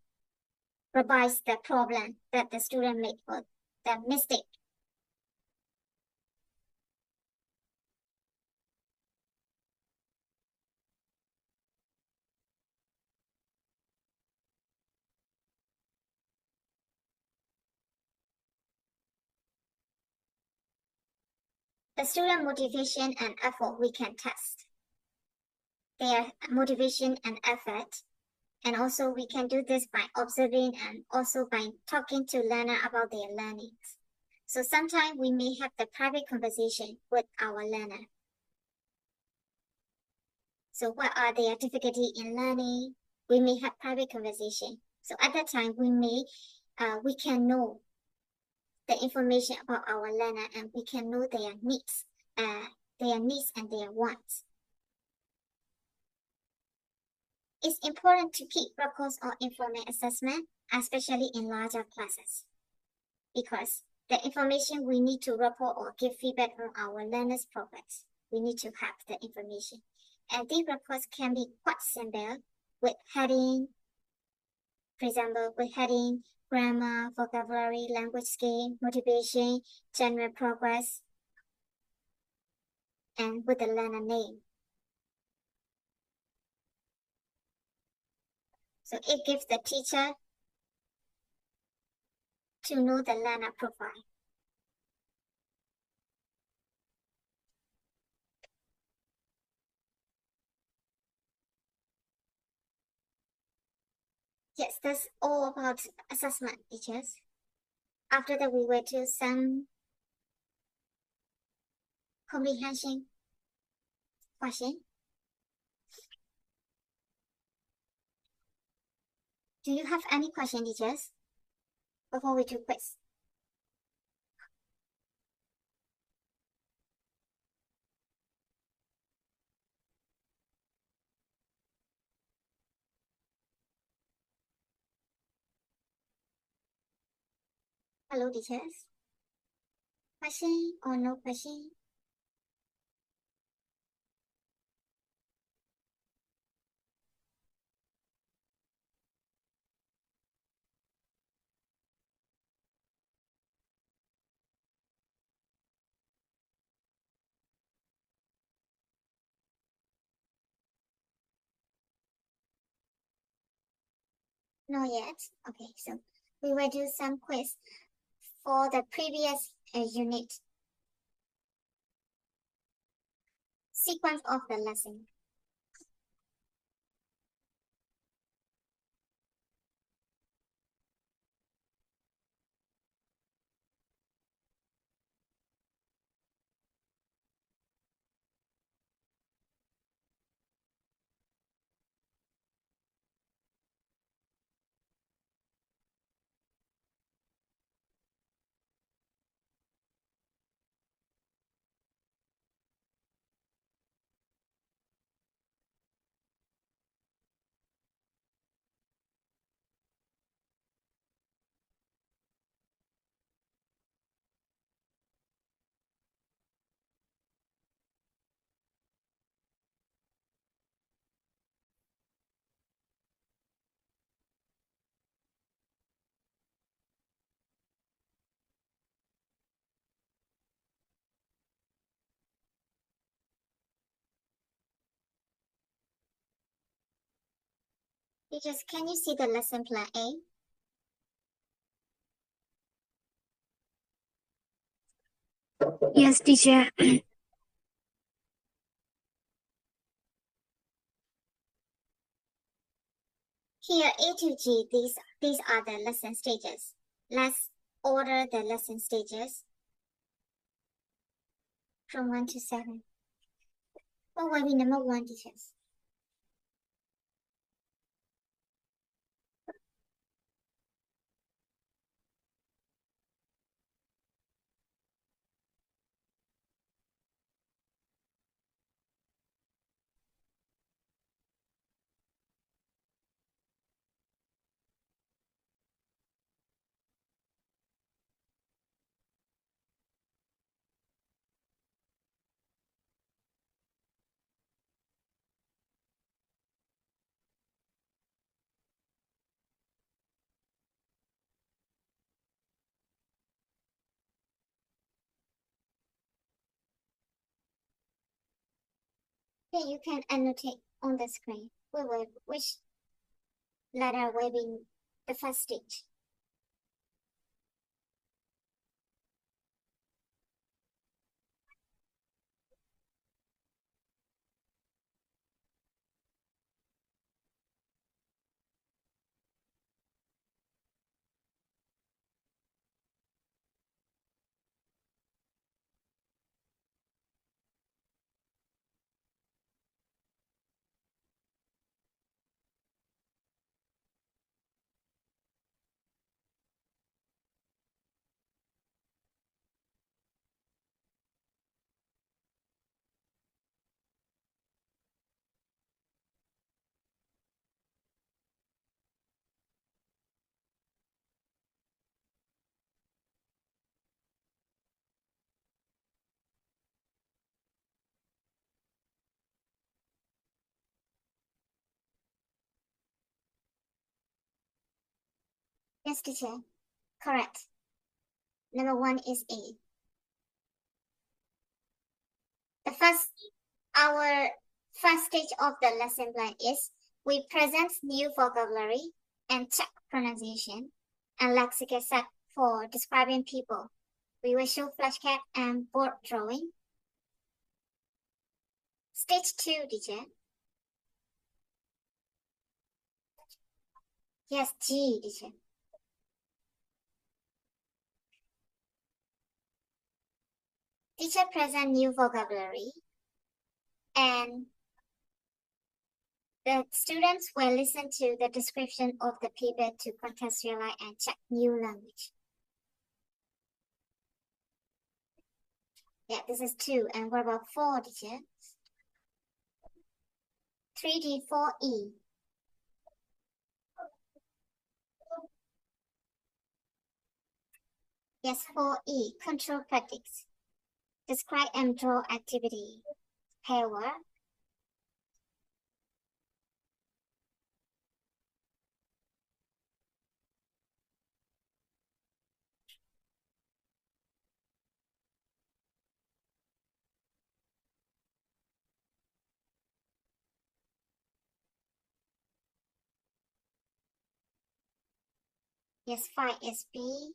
revise the problem that the student made or the mistake. The student motivation and effort we can test. Their motivation and effort. And also we can do this by observing and also by talking to learner about their learnings. So sometimes we may have the private conversation with our learner. So what are their difficulty in learning? We may have private conversation. So at that time we can know the information about our learner and we can know their needs and their wants. It's important to keep records of informal assessment, especially in larger classes, because the information we need to report or give feedback on our learners' progress, we need to have the information. And these reports can be quite simple with heading, for example, with heading, grammar, vocabulary, language skill, motivation, general progress, and with the learner name. So it gives the teacher to know the learner profile. Yes, that's all about assessment, teachers. After that, we will do some comprehension question. Do you have any question, teachers, before we do quiz? Hello, teachers. Question or no question? Not yet. Okay, so we will do some quiz for the previous unit. Sequence of the lesson. Teachers, can you see the lesson plan A? Yes, teacher. Here, A to G, these are the lesson stages. Let's order the lesson stages from 1 to 7. What will be number 1, teachers? Okay, you can annotate on the screen which letter will be the first stage. Yes, teacher. Correct. Number 1 is A. Our first stage of the lesson plan is we present new vocabulary and check pronunciation and lexical set for describing people. We will show flashcard and board drawing. Stage 2, teacher. Yes, G, teacher. Teacher present new vocabulary and the students will listen to the description of the paper to contextualize and check new language. Yeah, this is 2. And what about 4, teacher? 3D 4E. Yes, 4E, control practice. Describe and draw activity. Pair work. Yes, 5 is B.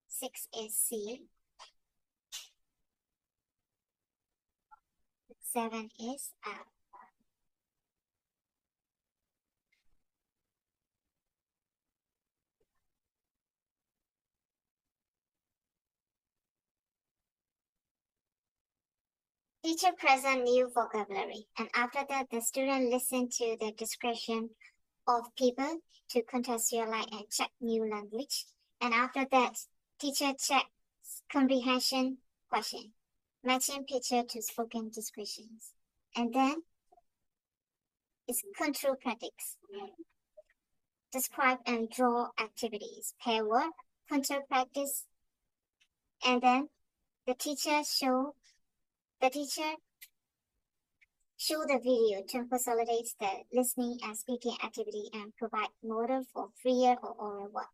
6 is C. 7 is F. Teacher present new vocabulary, and after that, the student listen to the description of people to contextualize and check new language. And after that, teacher checks comprehension question, matching picture to spoken descriptions. And then it's control practice. Describe and draw activities, pair work, control practice, and then the teacher show the video to facilitate the listening and speaking activity and provide model for freer or oral work.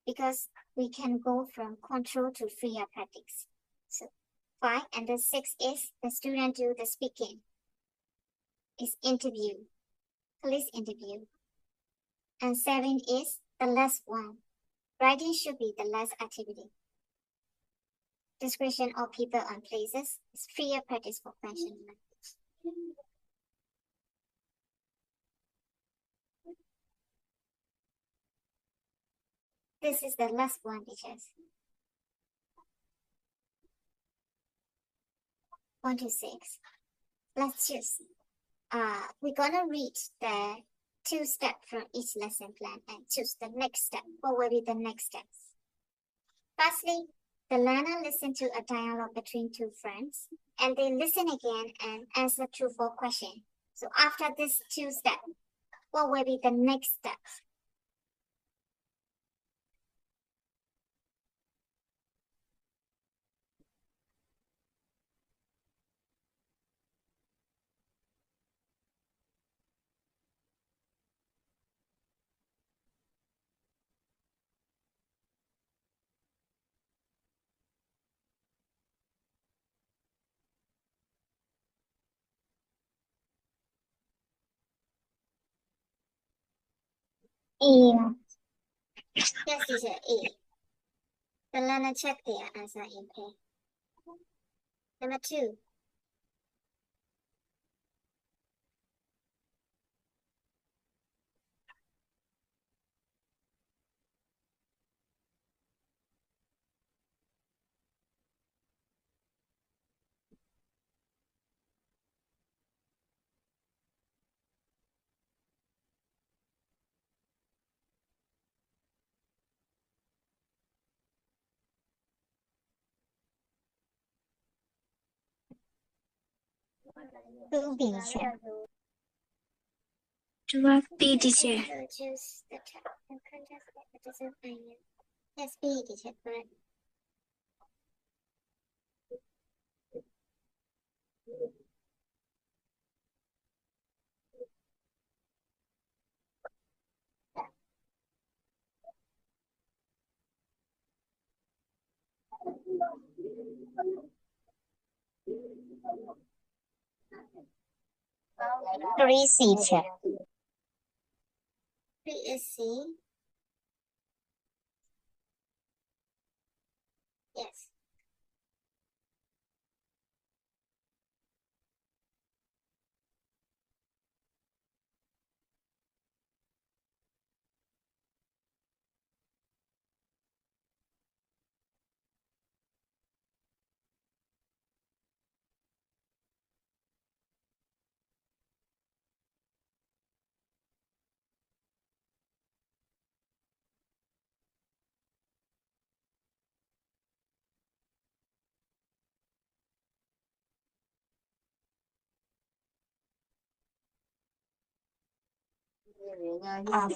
Because we can go from control to freer practice. So 5 and the 6 is the student do the speaking. Is interview, police interview. And 7 is the last one. Writing should be the last activity. Description of people and places is freer practice for functional language. This is the last one, teachers. 1 to 6. Let's choose. We're gonna read the 2 steps from each lesson plan and choose the next step. What will be the next steps? Firstly, the learner listen to a dialogue between 2 friends, and they listen again and answer true or false question. So after this 2 steps, what will be the next step? E. Yes, teacher, A. The learner check their answer in pair. Number 2. Two B, teacher. B, teacher. Choose the check and contest the design. Yes, B, teacher, correct. Three C, teacher. 3 is C. Yes.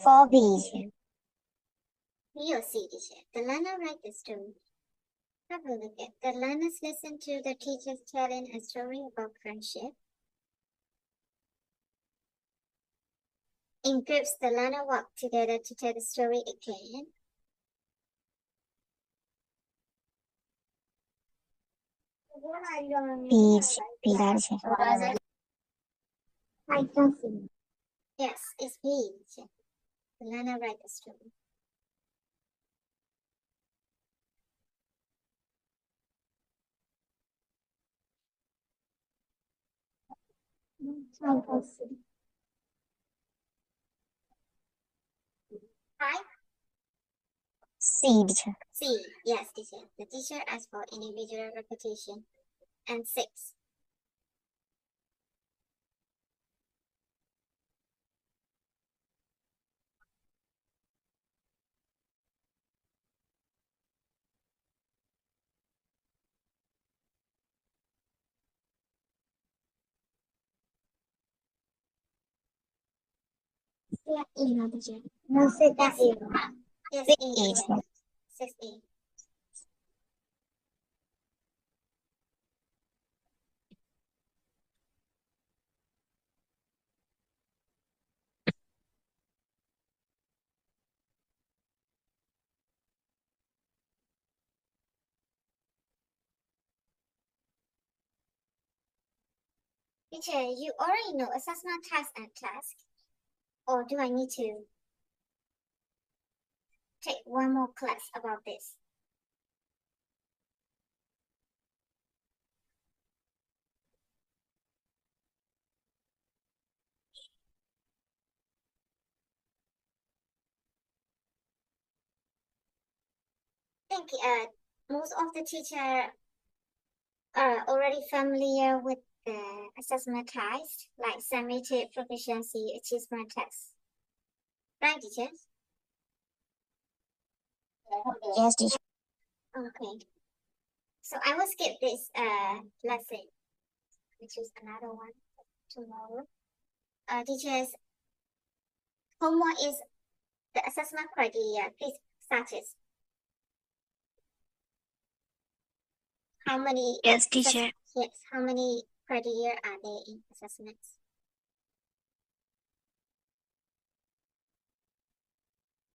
Four B. B or C, teacher. The learner write the story. Have a look at the learners listen to the teachers telling a story about friendship. In groups, the learner walk together to tell the story again. B, B là teacher. Yes, it's B, teacher. The learner write the story. Five. C, teacher. C, yes, teacher. The teacher asks for individual repetition. And 6. No, C, that is. Yes, 6 E, E, teacher. teacher. 6E. Teacher, you already know assessment task and task. Or do I need to take one more class about this? I think most of the teacher are already familiar with the assessment test, like summative proficiency achievement test. Right, teachers? Yes, teacher. Okay. So I will skip this lesson, which is another one tomorrow. Teachers, homework is the assessment criteria. Please start it. How many? Yes, teacher. Yes. How many criteria are there in assessments?